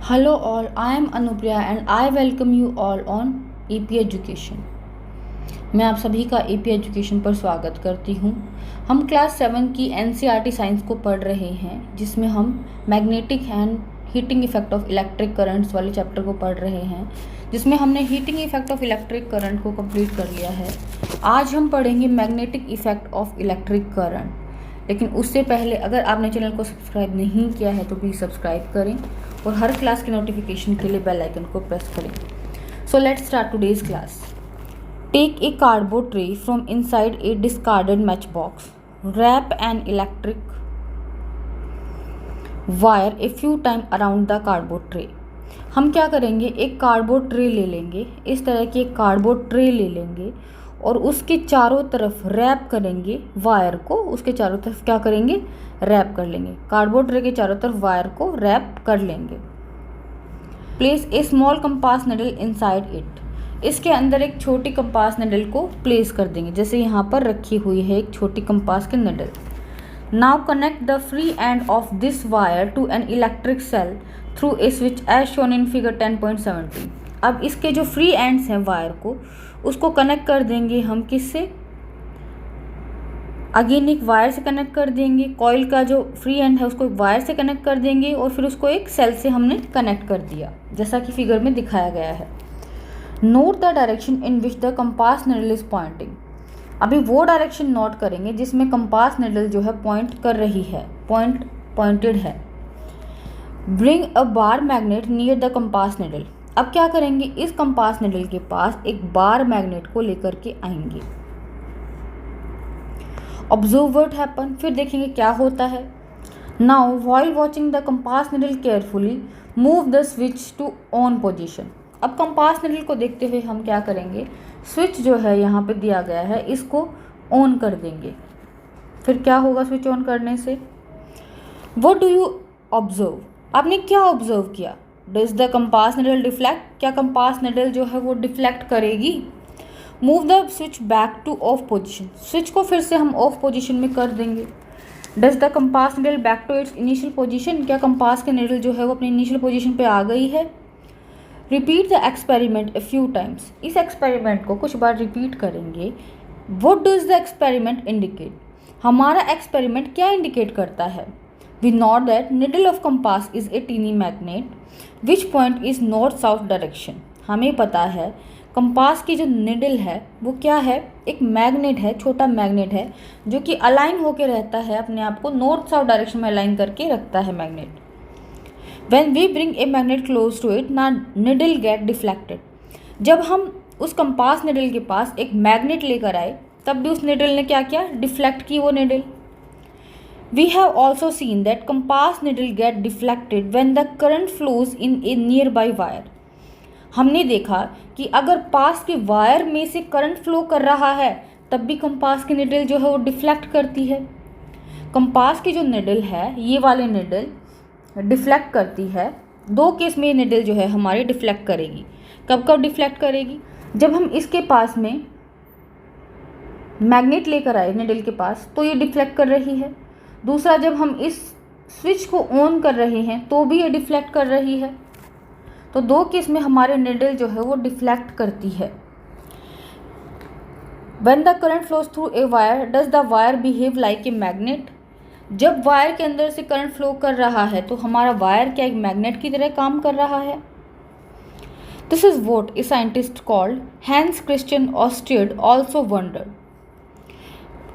Hello all, I am Anupriya and I welcome you all on AP Education। मैं आप सभी का AP education पर स्वागत करती हूँ। हम क्लास 7 की NCERT साइंस को पढ़ रहे हैं, जिसमें हम magnetic and heating effect of electric currents वाले चैप्टर को पढ़ रहे हैं, जिसमें हमने heating effect of electric current को कंप्लीट कर लिया है। आज हम पढ़ेंगे magnetic effect of electric current. लेकिन उससे पहले अगर आपने चैनल को सब्सक्राइब नहीं किया है तो प्लीज़ सब्सक्राइब करें और हर क्लास के नोटिफिकेशन के लिए बेल आइकन को प्रेस करें। So let's start today's class. Take a cardboard tray from inside a discarded match box, wrap an electric wire a few time around the cardboard tray. हम क्या करेंगे, एक cardboard tray ले लेंगे, इस तरह की एक कार्डबोर्ड ट्रे ले लेंगे और उसके चारों तरफ रैप करेंगे वायर को। उसके चारों तरफ क्या करेंगे, रैप कर लेंगे। कार्डबोर्ड ट्रे के चारों तरफ वायर को रैप कर लेंगे। Place a small compass needle inside it. इसके अंदर एक छोटी कंपास निडल को प्लेस कर देंगे, जैसे यहाँ पर रखी हुई है एक छोटी कंपास की needle. Now connect the free end of this wire to an electric cell through a switch as shown in figure 10.17। अब इसके जो फ्री एंड्स हैं वायर को, उसको कनेक्ट कर देंगे हम किससे, अगेन एक वायर से कनेक्ट कर देंगे। कॉइल का जो फ्री एंड है उसको एक वायर से कनेक्ट कर देंगे और फिर उसको एक सेल से हमने कनेक्ट कर दिया, जैसा कि फिगर में दिखाया गया है। Note the direction in which the compass needle is pointing. अभी वो डायरेक्शन नोट करेंगे जिसमें कंपास निडल जो है पॉइंट कर रही है, पॉइंटेड है। Bring a bar magnet near the compass needle. अब क्या करेंगे, इस कंपास निडल के पास एक बार मैग्नेट को लेकर के आएंगे। ऑब्जर्व व्हाट हैपन, फिर देखेंगे क्या होता है। Now while watching the compass needle carefully move the switch to on position. अब कंपास निडल को देखते हुए हम क्या करेंगे, स्विच जो है यहाँ पे दिया गया है इसको ऑन कर देंगे। फिर क्या होगा स्विच ऑन करने से, व्हाट डू यू ऑब्जर्व, आपने क्या ऑब्जर्व किया। Does the compass needle deflect, क्या कंपास निडल जो है वो डिफ्लेक्ट करेगी। Move the switch back to off position, switch को फिर से हम ऑफ पोजीशन में कर देंगे। Does the compass needle back to its initial position, क्या कंपास के निडल जो है वो अपनी इनिशियल पोजीशन पे आ गई है। Repeat the experiment a few times, इस एक्सपेरिमेंट को कुछ बार रिपीट करेंगे। What does the experiment indicate, हमारा एक्सपेरिमेंट क्या इंडिकेट करता है। We know that needle of compass is a teeny magnet which point is north south direction। हमें पता है कंपास की जो निडल है वो क्या है, एक मैग्नेट है, छोटा मैग्नेट है जो कि अलाइन होकर रहता है, अपने आप को नॉर्थ साउथ डायरेक्शन में अलाइन करके रखता है magnet. When we bring a magnet close to it, ना निडल get deflected। जब हम उस कंपास निडल के पास एक मैग्नेट लेकर आए तब भी उस निडल ने क्या किया, डिफ्लेक्ट की वो needle. We have also seen that compass needle get deflected when the current flows in a nearby wire। हमने देखा कि अगर पास के वायर में से करंट फ्लो कर रहा है तब भी कंपास की निडल जो है वो डिफ्लेक्ट करती है। कंपास की जो निडल है, ये वाले निडल डिफ्लेक्ट करती है। दो केस में ये निडल जो है हमारी डिफ्लेक्ट करेगी। कब कब डिफ्लेक्ट करेगी, जब हम इसके पास में मैग्नेट लेकर आए निडल के पास तो ये डिफ्लेक्ट कर रही है। दूसरा, जब हम इस स्विच को ऑन कर रहे हैं तो भी ये डिफ्लेक्ट कर रही है। तो दो केस में हमारे निडल जो है वो डिफ्लेक्ट करती है। When the current flows through a wire, does the wire behave like a magnet? जब वायर के अंदर से करंट फ्लो कर रहा है तो हमारा वायर क्या एक मैग्नेट की तरह काम कर रहा है। This is what a scientist called Hans Christian Ørsted also wondered।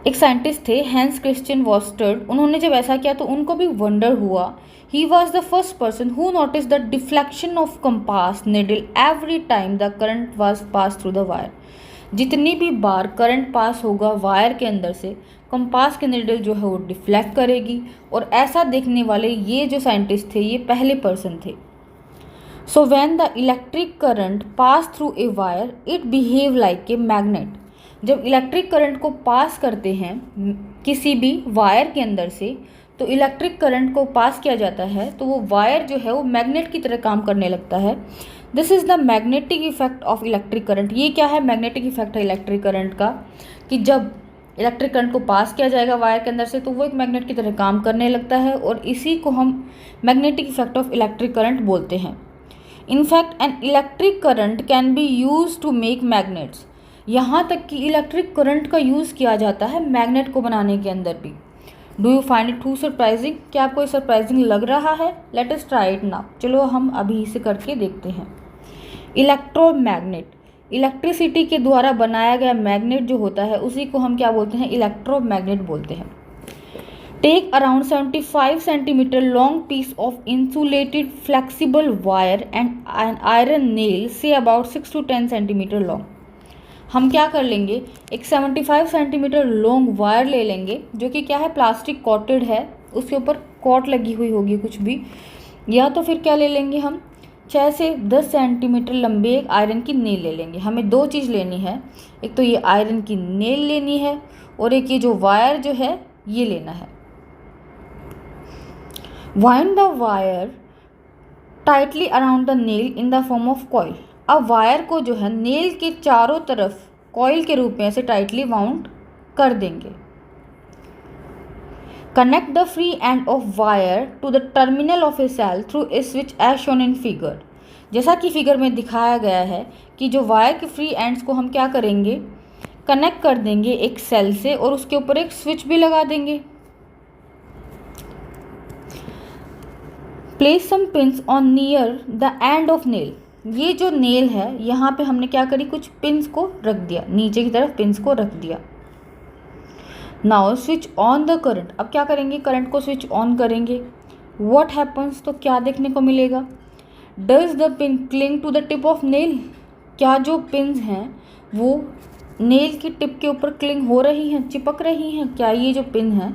एक साइंटिस्ट थे हैंस क्रिश्चियन वॉस्टर्ड, उन्होंने जब ऐसा किया तो उनको भी वंडर हुआ। He was the first person who notice the deflection of compass needle every time the current was pass through the wire. जितनी भी बार करंट पास होगा वायर के अंदर से, कंपास की निडल जो है वो डिफ्लेक्ट करेगी। और ऐसा देखने वाले ये जो साइंटिस्ट थे ये पहले पर्सन थे। So when the electric current pass through a wire it behave like a magnet. जब इलेक्ट्रिक करंट को पास करते हैं किसी भी वायर के अंदर से, तो इलेक्ट्रिक करंट को पास किया जाता है तो वो वायर जो है वो मैग्नेट की तरह काम करने लगता है। This is the magnetic effect of electric current. ये क्या है, मैग्नेटिक इफेक्ट है इलेक्ट्रिक करंट का, कि जब इलेक्ट्रिक करंट को पास किया जाएगा वायर के अंदर से, तो वो एक मैग्नेट की तरह काम करने लगता है और इसी को हम magnetic effect of electric current बोलते हैं। In fact an electric current can be use to make magnets. यहाँ तक कि इलेक्ट्रिक करंट का यूज़ किया जाता है मैग्नेट को बनाने के अंदर भी। Do you find it too surprising? क्या आपको सरप्राइजिंग लग रहा है? Let us try it now. चलो हम अभी इसे करके देखते हैं। इलेक्ट्रोमैग्नेट, इलेक्ट्रिसिटी के द्वारा बनाया गया मैग्नेट जो होता है उसी को हम क्या बोलते हैं? इलेक्ट्रोमैग्नेट बोलते हैं। Take around 75 centimetre long piece of insulated flexible wire and an iron nail say about 6 to 10 centimetre long. हम क्या कर लेंगे, एक 75 सेंटीमीटर लॉन्ग वायर ले लेंगे जो कि क्या है, प्लास्टिक कॉटेड है, उसके ऊपर कॉट लगी हुई होगी कुछ भी, या तो फिर क्या ले लेंगे हम 6 से 10 सेंटीमीटर लंबे एक आयरन की नेल ले लेंगे। हमें दो चीज़ लेनी है, एक तो ये आयरन की नेल लेनी है और एक ये जो वायर जो है ये लेना है। Wind the wire tightly around the nail in the form of coil. अब वायर को जो है नेल के चारों तरफ कॉइल के रूप में ऐसे टाइटली वाउंड कर देंगे। Connect the free end of wire to the terminal of a cell through a switch as shown in figure. जैसा कि फिगर में दिखाया गया है कि जो वायर के फ्री एंड्स को हम क्या करेंगे, कनेक्ट कर देंगे एक सेल से और उसके ऊपर एक स्विच भी लगा देंगे। Place some pins on near the end of nail. ये जो नेल है यहाँ पे हमने क्या करी, कुछ पिन्स को रख दिया, नीचे की तरफ पिन्स को रख दिया। Now switch on the current. अब क्या करेंगे, करंट को स्विच ऑन करेंगे। व्हाट हैपन्स, तो क्या देखने को मिलेगा, does the pin cling to the tip of nail. क्या जो पिन्स हैं वो नेल की टिप के ऊपर क्लिंग हो रही हैं, चिपक रही हैं? क्या ये जो पिन है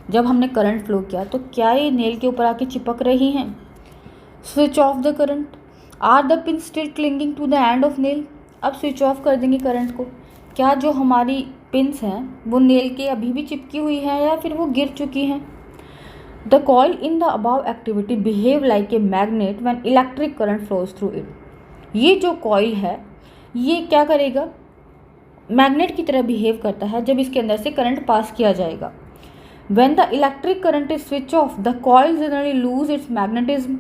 जब हमने करंट फ्लो किया तो क्या ये नेल के ऊपर आके चिपक रही हैं? Switch off the current. Are the pin still clinging to the end of nail. अब स्विच ऑफ कर देंगे करंट को, क्या जो हमारी पिन्स हैं वो नेल के अभी भी चिपकी हुई हैं या फिर वो गिर चुकी हैं? The coil in the above activity behave like a magnet when electric current flows through it. ये जो कॉइल है ये क्या करेगा, मैग्नेट की तरह बिहेव करता है जब इसके अंदर से करंट पास किया जाएगा। When the electric current is switch off, the coil generally lose its magnetism।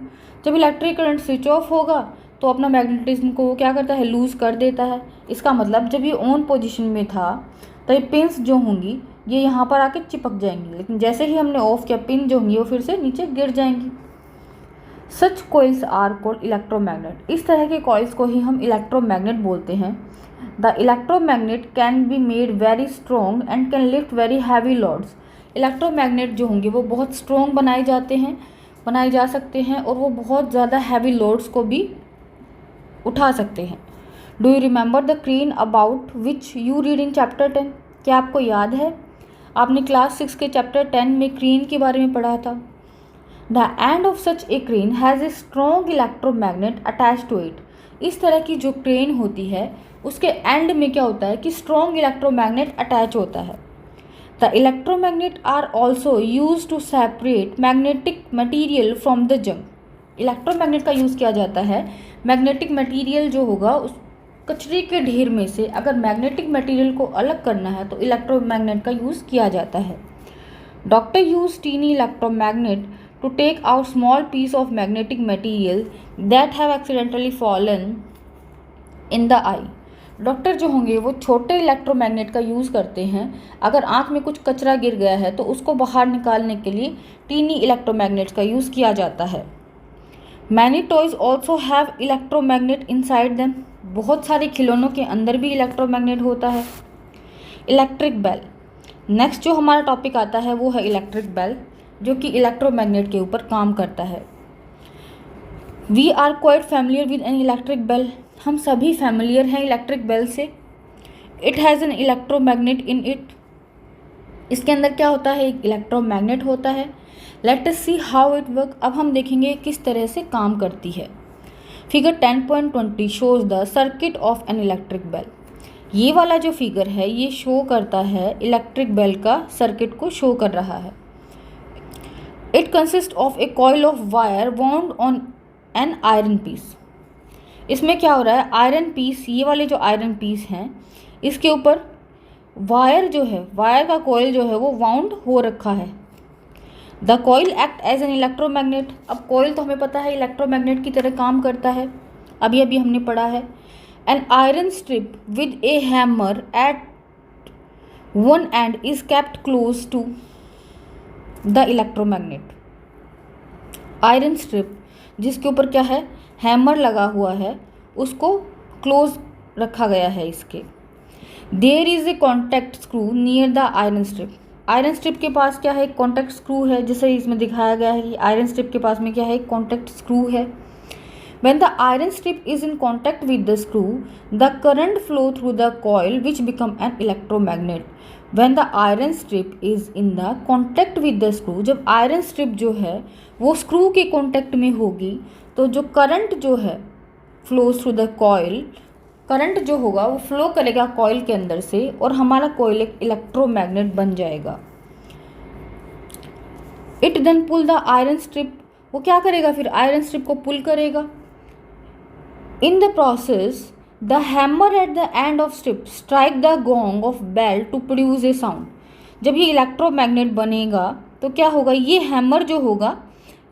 जब इलेक्ट्रिक करंट स्विच ऑफ होगा तो अपना मैग्नेटिज्म को वो क्या करता है, लूज़ कर देता है। इसका मतलब जब ये ऑन पोजीशन में था तो ये पिन्स जो होंगी ये यहाँ पर आके चिपक जाएंगी, लेकिन जैसे ही हमने ऑफ किया पिन जो होंगी वो फिर से नीचे गिर जाएंगी। सच कोइल्स आर कॉल्ड इलेक्ट्रोमैग्नेट। इस तरह के कॉइल्स को ही हम इलेक्ट्रोमैग्नेट बोलते हैं। The electromagnet can be made very strong and can lift very heavy loads. Electromagnet जो होंगे वो बहुत स्ट्रॉन्ग बनाए जा सकते हैं और वो बहुत ज़्यादा हैवी लोड्स को भी उठा सकते हैं। Do you remember the crane about which you read in chapter 10? क्या आपको याद है, आपने क्लास 6 के चैप्टर 10 में क्रेन के बारे में पढ़ा था। The end of such a crane has a strong electromagnet attach to it. इस तरह की जो क्रेन होती है उसके एंड में क्या होता है कि स्ट्रॉन्ग इलेक्ट्रोमैग्नेट अटैच होता है। The electromagnet are also used to separate magnetic material from the junk। Electromagnet का यूज़ किया जाता है मैग्नेटिक मटेरियल जो होगा उस कचरे के ढेर में से अगर मैग्नेटिक मटेरियल को अलग करना है तो इलेक्ट्रोमैग्नेट का यूज़ किया जाता है। Doctor use tiny electromagnet to take out small piece of magnetic material that have accidentally fallen in the eye. Doctor जो होंगे वो छोटे इलेक्ट्रोमैग्नेट का यूज़ करते हैं, अगर आँख में कुछ कचरा गिर गया है तो उसको बाहर निकालने के लिए टीनी इलेक्ट्रोमैग्नेट्स का यूज़ किया जाता है। Many toys also have electromagnet inside them. बहुत सारे खिलौनों के अंदर भी इलेक्ट्रोमैग्नेट होता है। इलेक्ट्रिक बेल, नेक्स्ट जो हमारा टॉपिक आता है वो है इलेक्ट्रिक बेल जो कि इलेक्ट्रोमैग्नेट के ऊपर काम करता है। We are quite familiar with an electric bell. हम सभी फैमिलियर हैं इलेक्ट्रिक बेल से। It has an electromagnet in it. इसके अंदर क्या होता है, एक इलेक्ट्रोमैग्नेट होता है। Let us see how it work. अब हम देखेंगे किस तरह से काम करती है। Figure 10.20 shows the circuit of an electric bell. ये वाला जो फिगर है ये शो करता है इलेक्ट्रिक बेल का सर्किट को शो कर रहा है। It consist of a coil of wire wound on an iron piece. इसमें क्या हो रहा है, आयरन पीस, ये वाले जो आयरन पीस हैं इसके ऊपर वायर जो है, वायर का कॉइल जो है वो वाउंड हो रखा है। The coil act as an electromagnet. अब कॉइल तो हमें पता है इलेक्ट्रोमैग्नेट की तरह काम करता है, अभी अभी हमने पढ़ा है। An iron strip with a hammer at one end is kept close to the electromagnet. Iron strip जिसके ऊपर क्या है, हैमर लगा हुआ है, उसको क्लोज रखा गया है इसके। There is a contact screw near the iron strip. Iron strip के पास क्या है, एक कॉन्टैक्ट स्क्रू है, जैसे इसमें दिखाया गया है कि आयरन स्ट्रिप के पास में क्या है, एक कॉन्टैक्ट स्क्रू है। When the iron strip is in contact with the screw, the current flow through the coil which become an electromagnet. When the iron strip is in the contact with the screw, जब iron strip जो है वो screw के contact में होगी तो जो current जो है flows through the coil, current जो होगा वो फ्लो करेगा कॉइल के अंदर से और हमारा कॉइल एक इलेक्ट्रोमैग्नेट बन जाएगा। It then pull the iron strip, वो क्या करेगा फिर, आयरन स्ट्रिप को पुल करेगा। In the process, the hammer at the end of strip strike the gong of bell to produce a sound. जब ये इलेक्ट्रोमैग्नेट बनेगा तो क्या होगा, ये हैमर जो होगा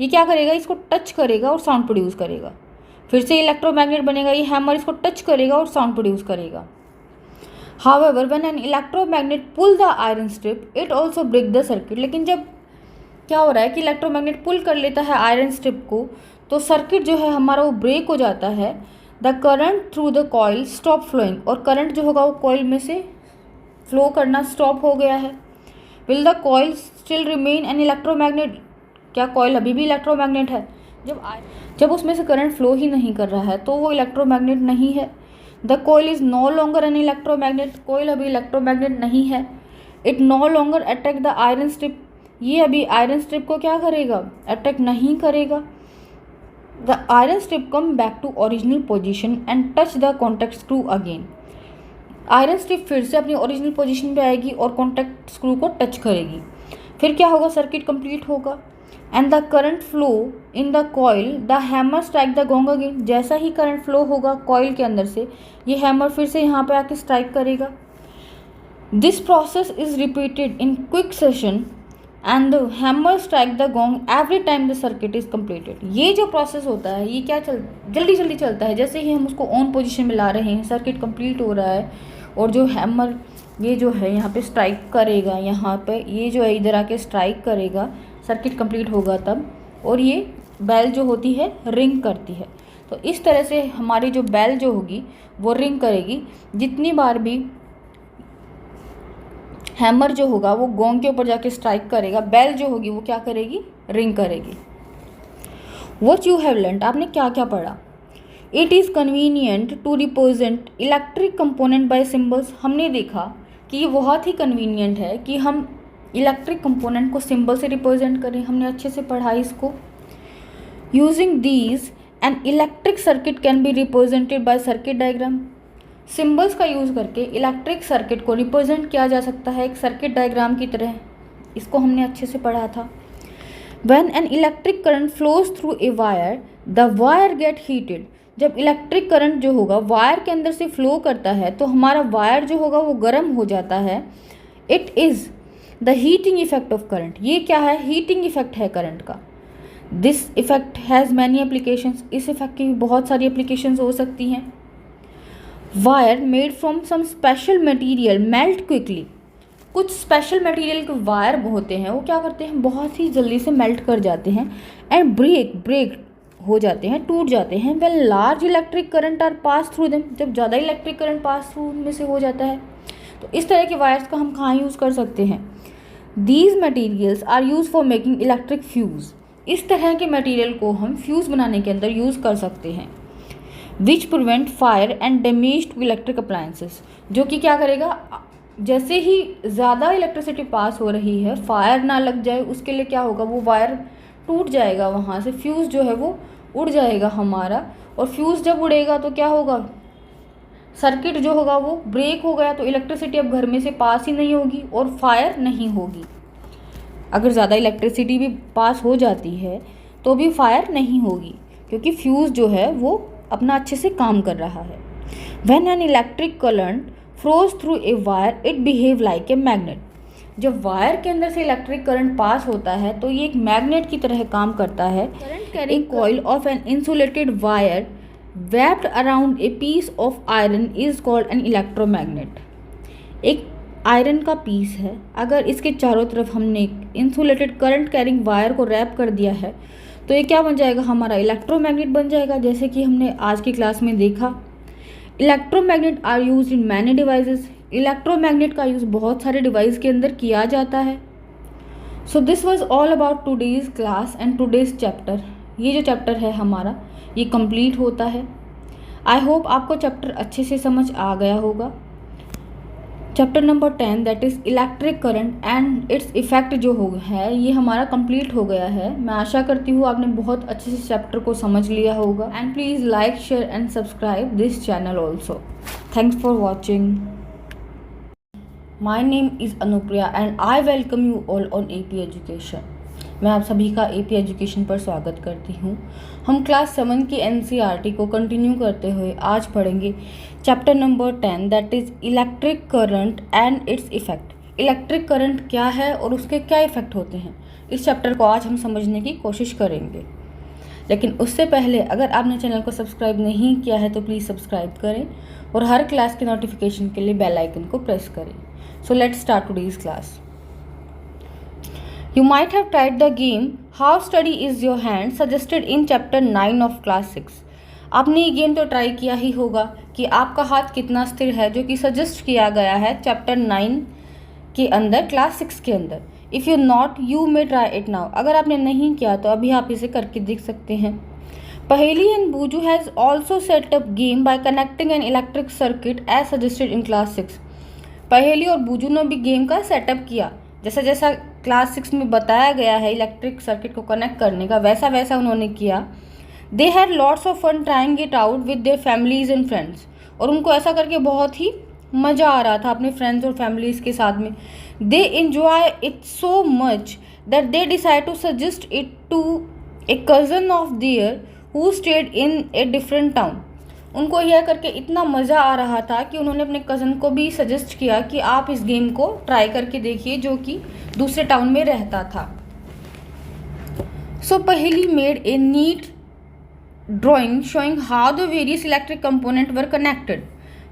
ये क्या करेगा, इसको टच करेगा और साउंड प्रोड्यूस करेगा। फिर से इलेक्ट्रोमैग्नेट बनेगा, ये हैमर इसको टच करेगा और साउंड प्रोड्यूस करेगा। However, when an electromagnet pull the iron strip, it also break the circuit. लेकिन जब क्या हो रहा है कि इलेक्ट्रोमैग्नेट पुल कर लेता है आयरन स्ट्रिप को तो सर्किट जो है हमारा वो ब्रेक हो जाता है। The current through the coil stop flowing, और करंट जो होगा वो कॉइल में से फ्लो करना स्टॉप हो गया है। Will the coil still remain N electromagnet, क्या कॉइल अभी भी इलेक्ट्रोमैग्नेट है? जब उसमें से करंट फ्लो ही नहीं कर रहा है तो वो इलेक्ट्रोमैग्नेट नहीं है। The coil is no longer an electromagnet, coil अभी इलेक्ट्रोमैग्नेट नहीं है। It no longer attract the iron strip, ये अभी आयरन स्ट्रिप को क्या करेगा, अट्रैक्ट नहीं करेगा। The iron strip come back to original position and touch the contact screw again. Iron strip फिर से अपनी ओरिजिनल पोजीशन पे आएगी और कॉन्टैक्ट स्क्रू को टच करेगी। फिर क्या होगा, सर्किट कंप्लीट होगा। And the current flow in the coil, the hammer strike the gong again. जैसा ही करंट फ्लो होगा कॉइल के अंदर से, ये हैमर फिर से यहाँ पे आके स्ट्राइक करेगा। This process is repeated in quick session and the hammer strike the gong every time the circuit is completed. ये जो प्रोसेस होता है ये क्या जल्दी जल्दी चलता है। जैसे ही हम उसको ऑन पोजीशन में ला रहे हैं, सर्किट कंप्लीट हो रहा है और जो हैमर ये जो है यहाँ पे स्ट्राइक करेगा, यहाँ पे ये जो है इधर आके स्ट्राइक करेगा, सर्किट कंप्लीट होगा तब, और ये बेल जो होती है रिंग करती है। तो इस तरह से हमारी जो बेल जो होगी वो रिंग करेगी। जितनी बार भी हैमर जो होगा वो गोंग के ऊपर जाके स्ट्राइक करेगा, बेल जो होगी वो क्या करेगी, रिंग करेगी। व्हाट यू हैव लर्नड, आपने क्या क्या पढ़ा। It is convenient to represent electric component by symbols. हमने देखा कि ये बहुत ही कन्वीनियंट है कि हम इलेक्ट्रिक कंपोनेंट को सिंबल से रिप्रेजेंट करें, हमने अच्छे से पढ़ा इसको। Using these N electric circuit can be represented bye circuit diagram. Symbols का यूज़ करके इलेक्ट्रिक सर्किट को रिप्रेजेंट किया जा सकता है एक सर्किट डायग्राम की तरह, इसको हमने अच्छे से पढ़ा था। When an electric current flows through a wire, the wire gate heated. जब इलेक्ट्रिक करंट जो होगा वायर के अंदर से फ्लो करता है तो हमारा वायर जो होगा वो गर्म हो जाता है। It is the heating effect of current, ये क्या है, हीटिंग इफेक्ट है करंट का। This effect has many applications, इस इफेक्ट की भी बहुत सारी एप्लीकेशंस हो सकती हैं। Wire made from some special material melt quickly. कुछ स्पेशल मटेरियल के वायर होते हैं वो क्या करते हैं, बहुत ही जल्दी से मेल्ट कर जाते हैं एंड ब्रेक हो जाते हैं, टूट जाते हैं। When large electric current are pass through them, जब ज़्यादा इलेक्ट्रिक करंट पास थ्रू उनमें से हो जाता है। तो इस तरह के वायर्स का हम कहाँ यूज़ कर सकते हैं। These materials are use for making electric fuse. इस तरह के मटीरियल को हम फ्यूज़ बनाने के अंदर यूज़ कर सकते हैं। Which prevent fire and damage to electric appliances, जो कि क्या करेगा, जैसे ही ज़्यादा इलेक्ट्रिसिटी पास हो रही है फायर ना लग जाए उसके लिए क्या होगा, वो वायर टूट जाएगा, वहाँ से फ्यूज़ जो है वो उड़ जाएगा हमारा। और फ्यूज़ जब उड़ेगा तो क्या होगा, सर्किट जो होगा वो ब्रेक हो गया, तो इलेक्ट्रिसिटी अब घर में से पास ही नहीं होगी और फायर नहीं होगी। अगर ज़्यादा इलेक्ट्रिसिटी भी पास हो जाती है तो भी फायर नहीं होगी क्योंकि फ्यूज़ जो है वो अपना अच्छे से काम कर रहा है। When an electric current flows through a wire it behave like a magnet. जब वायर के अंदर से इलेक्ट्रिक करंट पास होता है तो ये एक मैग्नेट की तरह काम करता है। Current carrying coil of an insulated wire wrapped around a piece of iron is called an electromagnet। एक आयरन का पीस है, अगर इसके चारों तरफ हमने इंसुलेटेड करंट कैरिंग वायर को रैप कर दिया है तो ये क्या बन जाएगा, हमारा इलेक्ट्रोमैग्नेट बन जाएगा। जैसे कि हमने आज की क्लास में देखा, electromagnet are used in many devices. Electromagnet का यूज़ बहुत सारे डिवाइस के अंदर किया जाता है। So this was all about today's class and today's chapter. ये जो चैप्टर है हमारा ये कंप्लीट होता है। आई होप आपको चैप्टर अच्छे से समझ आ गया होगा। Chapter number 10 that is electric current and its effect जो है ये हमारा कंप्लीट हो गया है। मैं आशा करती हूँ आपने बहुत अच्छे से चैप्टर को समझ लिया होगा। And please like, share and subscribe this channel also. Thanks for watching. My name is Anupriya and I welcome you all on AP education. मैं आप सभी का AP एजुकेशन पर स्वागत करती हूँ। हम क्लास 7 की NCERT को कंटिन्यू करते हुए आज पढ़ेंगे chapter number 10 that is electric current and it's effect. Electric current क्या है और उसके क्या इफ़ेक्ट होते हैं, इस चैप्टर को आज हम समझने की कोशिश करेंगे। लेकिन उससे पहले अगर आपने चैनल को सब्सक्राइब नहीं किया है तो प्लीज़ सब्सक्राइब करें और हर क्लास के नोटिफिकेशन के लिए बेल आइकन को प्रेस करें। So let's start today's class. You might have tried the game How Steady Is Your Hand suggested in chapter 9 of class 6। आपने ये गेम तो ट्राई किया ही होगा कि आपका हाथ कितना स्थिर है, जो कि सजेस्ट किया गया है चैप्टर 9 के अंदर, क्लास 6 के अंदर। If you not you may try it now. अगर आपने नहीं किया तो अभी आप इसे करके देख सकते हैं। Paheli and Boojho has also set up game by connecting an electric circuit as suggested in class 6। Paheli और बूजू ने भी गेम का सेटअप किया, जैसा जैसा क्लास 6 में बताया गया है इलेक्ट्रिक सर्किट को कनेक्ट करने का, वैसा वैसा उन्होंने किया। They had lots of fun trying it out with their families and friends. और उनको ऐसा करके बहुत ही मज़ा आ रहा था अपने फ्रेंड्स और फैमिलीज़ के साथ में। They enjoy it so much that they decide to suggest it to a cousin of their who stayed in a different town. उनको यह करके इतना मज़ा आ रहा था कि उन्होंने अपने कज़न को भी सजेस्ट किया कि आप इस गेम को ट्राई करके देखिए, जो कि दूसरे टाउन में रहता था। So Paheli made a neat drawing showing how the various electric component were connected.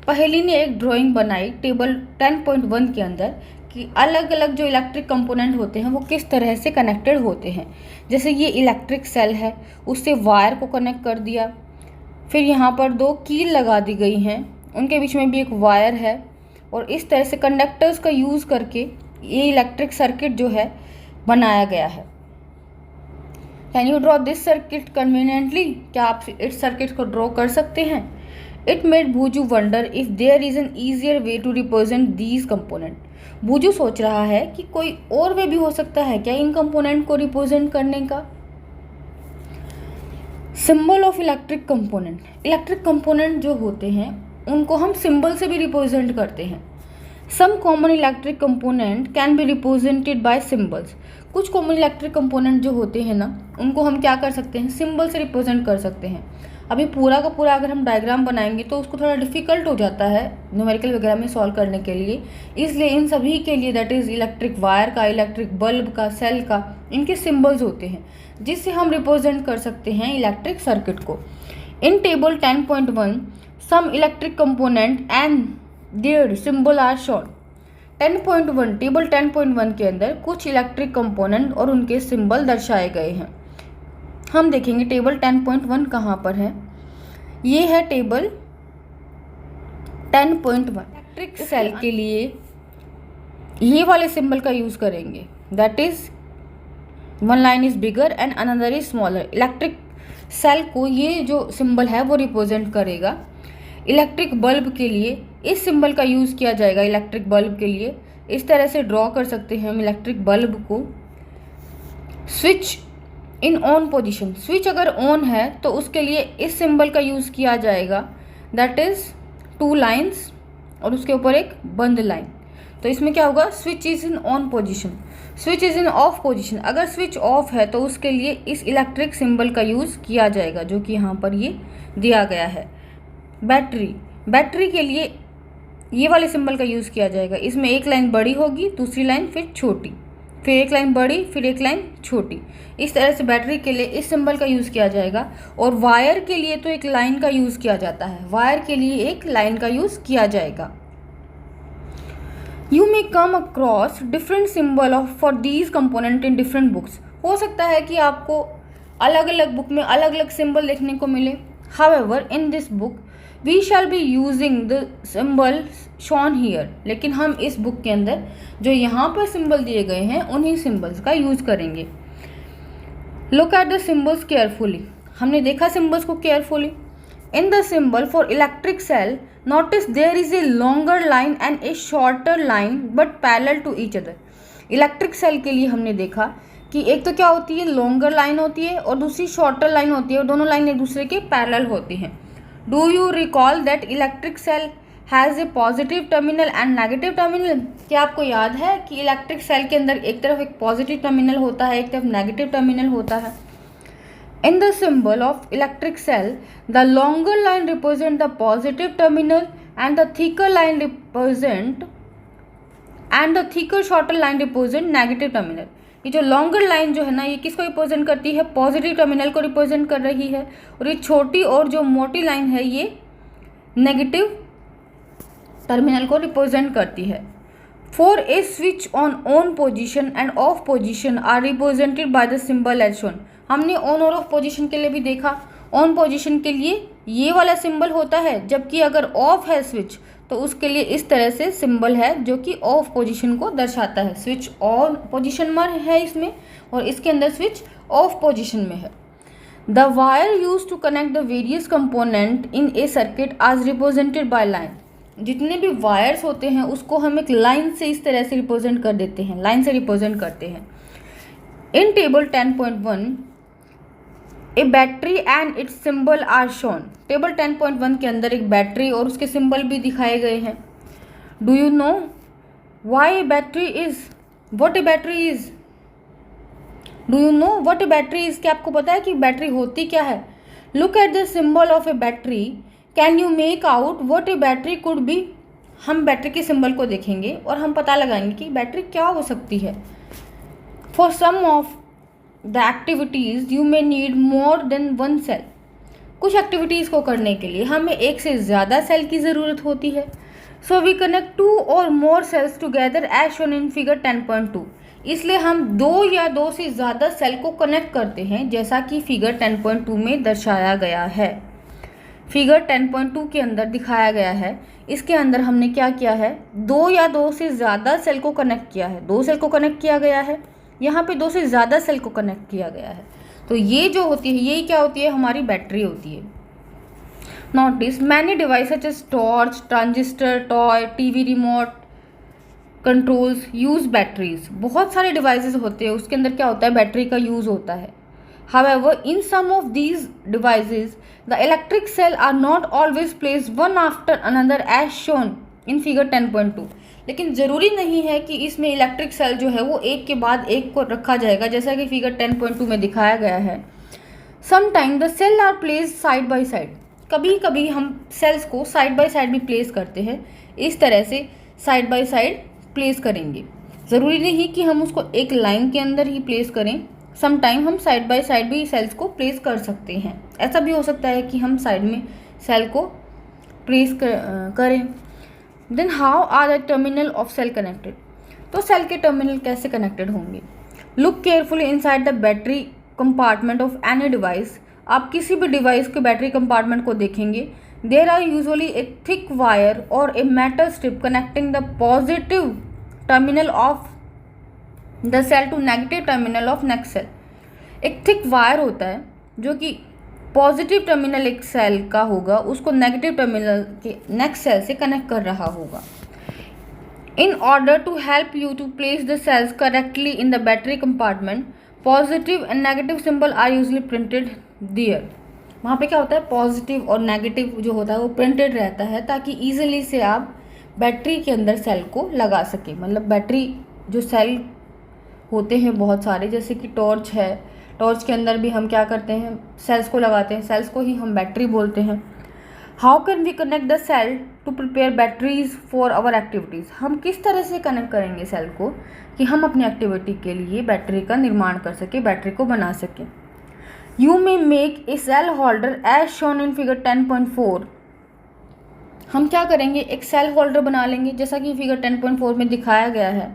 Paheli ने एक ड्राइंग बनाई टेबल 10.1 के अंदर कि अलग अलग जो इलेक्ट्रिक कंपोनेंट होते हैं वो किस तरह से कनेक्टेड होते हैं। जैसे ये इलेक्ट्रिक सेल है, उससे वायर को कनेक्ट कर दिया। फिर यहाँ पर 2 कील लगा दी गई हैं, उनके बीच में भी एक वायर है, और इस तरह से कंडक्टर्स का यूज़ करके ये इलेक्ट्रिक सर्किट जो है बनाया गया है। Can you draw this circuit conveniently? क्या आप इस सर्किट को ड्रॉ कर सकते हैं? It made Boojho wonder if there is an easier way to represent these component. Boojho सोच रहा है कि कोई और वे भी हो सकता है क्या इन कंपोनेंट को रिप्रेजेंट करने का। Symbol of electric component. Electric component जो होते हैं उनको हम सिंबल से भी रिप्रेजेंट करते हैं। Some common electric component can be represented by symbols. कुछ कॉमन इलेक्ट्रिक कंपोनेंट जो होते हैं ना, उनको हम क्या कर सकते हैं, सिंबल से रिप्रेजेंट कर सकते हैं। अभी पूरा का पूरा अगर हम डायग्राम बनाएंगे तो उसको थोड़ा डिफिकल्ट हो जाता है न्यूमेरिकल वगैरह में सॉल्व करने के लिए। इसलिए इन सभी के लिए दैट इज़ इलेक्ट्रिक वायर का, इलेक्ट्रिक बल्ब का, सेल का, इनके सिंबल्स होते हैं जिससे हम रिप्रेजेंट कर सकते हैं इलेक्ट्रिक सर्किट को। In table 10.1 some electric component and their symbol are shown. 10.1 table 10.1 के अंदर कुछ इलेक्ट्रिक कंपोनेंट और उनके सिंबल दर्शाए गए हैं। हम देखेंगे टेबल 10.1 कहाँ पर है। ये है टेबल 10.1। इलेक्ट्रिक सेल के लिए ये वाले सिंबल का यूज़ करेंगे, that is one line is bigger and another is smaller. Electric cell को ये जो सिंबल है वो रिप्रेजेंट करेगा। इलेक्ट्रिक बल्ब के लिए इस सिंबल का यूज़ किया जाएगा। इलेक्ट्रिक बल्ब के लिए इस तरह से ड्रॉ कर सकते हैं हम इलेक्ट्रिक बल्ब को। Switch in on position, switch अगर ऑन है तो उसके लिए इस सिंबल का यूज़ किया जाएगा, दैट इज़ 2 लाइन्स और उसके ऊपर एक बंद लाइन। तो इसमें क्या होगा, switch is in on position, switch is in of position. अगर स्विच ऑफ है तो उसके लिए इस इलेक्ट्रिक सिंबल का यूज़ किया जाएगा, जो कि यहाँ पर ये दिया गया है। बैटरी, बैटरी के लिए ये वाले सिंबल का यूज़ किया जाएगा। इसमें एक लाइन बड़ी होगी, दूसरी लाइन फिर छोटी, फिर एक लाइन बड़ी, फिर एक लाइन छोटी। इस तरह से बैटरी के लिए इस सिंबल का यूज़ किया जाएगा। और वायर के लिए तो एक लाइन का यूज़ किया जाता है, वायर के लिए एक लाइन का यूज़ किया जाएगा। You may come across different symbol of for these component in different books. हो सकता है कि आपको अलग अलग बुक में अलग अलग सिंबल देखने को मिले। However in this book we shall be using the symbol shown here. लेकिन हम इस बुक के अंदर जो यहाँ पर सिंबल दिए गए हैं उन्हीं सिंबल्स का यूज़ करेंगे। Look at the symbols carefully. हमने देखा सिंबल्स को carefully. In the symbol for electric cell notice there is a longer line and a shorter line but parallel to each other. Electric cell के लिए हमने देखा कि एक तो क्या होती है, लॉन्गर लाइन होती है और दूसरी शॉर्टर लाइन होती है, और दोनों लाइन एक दूसरे के पैरेलल होती हैं। Do you recall that electric cell has a positive terminal and negative terminal. क्या आपको याद है कि इलेक्ट्रिक सेल के अंदर एक तरफ एक पॉजिटिव टर्मिनल होता है, एक तरफ नेगेटिव टर्मिनल होता है। In the symbol of electric cell, the longer line represent the positive terminal and the thicker shorter line represent negative terminal. ये जो लॉन्गर लाइन जो है ना, ये किसको रिप्रेजेंट करती है, पॉजिटिव टर्मिनल को रिप्रेजेंट कर रही है, और ये छोटी और जो मोटी लाइन है ये नेगेटिव टर्मिनल को रिप्रेजेंट करती है। For a switch on position and off position are represented by the symbol as shown. हमने ऑन और ऑफ पोजीशन के लिए भी देखा। ऑन पोजीशन के लिए ये वाला सिंबल होता है, जबकि अगर ऑफ है स्विच तो उसके लिए इस तरह से सिंबल है जो कि ऑफ पोजीशन को दर्शाता है। स्विच ऑन पोजीशन में है इसमें, और इसके अंदर स्विच ऑफ पोजीशन में है। The wire use to connect the various component in a circuit as represented by line. जितने भी वायर्स होते हैं उसको हम एक लाइन से इस तरह से रिप्रेजेंट कर देते हैं, लाइन से रिप्रेजेंट करते हैं। In table 10.1 a battery and its symbol are shown. Table 10.1 के अंदर एक बैटरी और उसके सिंबल भी दिखाए गए हैं। Do you know why A battery is what A battery is. Do you know what A battery is. क्या आपको पता है कि बैटरी होती क्या है। Look at the symbol of A battery, can you make out what A battery could be. हम battery के सिंबल को देखेंगे और हम पता लगाएंगे कि बैटरी क्या हो सकती है। For some of the activities you may need more than one cell. कुछ एक्टिविटीज़ को करने के लिए हमें एक से ज़्यादा सेल की ज़रूरत होती है। सो वी कनेक्ट 2 और more cells together as shown in figure 10.2। इसलिए हम 2 या 2 से ज़्यादा सेल को कनेक्ट करते हैं, जैसा कि फिगर 10.2 में दर्शाया गया है। फिगर 10.2 के अंदर दिखाया गया है। इसके अंदर हमने क्या किया है, 2 या 2 से ज़्यादा सेल को कनेक्ट किया है। 2 सेल को कनेक्ट किया गया है, यहाँ पे 2 से ज़्यादा सेल को कनेक्ट किया गया है। तो ये जो होती है, ये क्या होती है, हमारी बैटरी होती है। Notice many device such as torch, transistor, toy, TV remote controls use batteries. बहुत सारे डिवाइसेस होते हैं, उसके अंदर क्या होता है, बैटरी का यूज़ होता है। However, in some of these devices, the electric cell are not always placed one after another as shown in figure 10.2. लेकिन ज़रूरी नहीं है कि इसमें इलेक्ट्रिक सेल जो है वो एक के बाद एक को रखा जाएगा, जैसा कि फिगर 10.2 में दिखाया गया है। Sometimes the cell are placed side by side. कभी कभी हम सेल्स को साइड बाय साइड भी प्लेस करते हैं। इस तरह से साइड बाय साइड प्लेस करेंगे। ज़रूरी नहीं कि हम उसको एक लाइन के अंदर ही प्लेस करें। सम टाइम हम साइड बाय साइड भी सेल्स को प्लेस कर सकते हैं। ऐसा भी हो सकता है कि हम साइड में सेल को प्लेस करें। Then how are the terminal of cell connected. तो सेल के टर्मिनल कैसे कनेक्टेड होंगे। Look carefully inside the battery compartment of any device. आप किसी भी डिवाइस के बैटरी कंपार्टमेंट को देखेंगे। There are usually a thick wire और a metal strip connecting the positive terminal of the cell to negative terminal of next cell. एक thick wire होता है जो कि पॉजिटिव टर्मिनल एक सेल का होगा, उसको नेगेटिव टर्मिनल के नेक्स्ट सेल से कनेक्ट कर रहा होगा। In order to help you to place the cells correctly in the battery compartment, positive and negative symbol are usually printed there. वहाँ पे क्या होता है, पॉजिटिव और नेगेटिव जो होता है वो प्रिंटेड रहता है, ताकि ईजिली से आप बैटरी के अंदर सेल को लगा सकें। मतलब बैटरी जो सेल होते हैं बहुत सारे, जैसे कि टॉर्च है, टॉर्च के अंदर भी हम क्या करते हैं, सेल्स को लगाते हैं, सेल्स को ही हम बैटरी बोलते हैं। How can we connect the cell to prepare batteries for our activities. हम किस तरह से कनेक्ट करेंगे सेल को कि हम अपनी एक्टिविटी के लिए बैटरी का निर्माण कर सकें, बैटरी को बना सकें। You may make a cell holder as shown in figure 10.4। हम क्या करेंगे, एक सेल होल्डर बना लेंगे जैसा कि फिगर 10.4 में दिखाया गया है।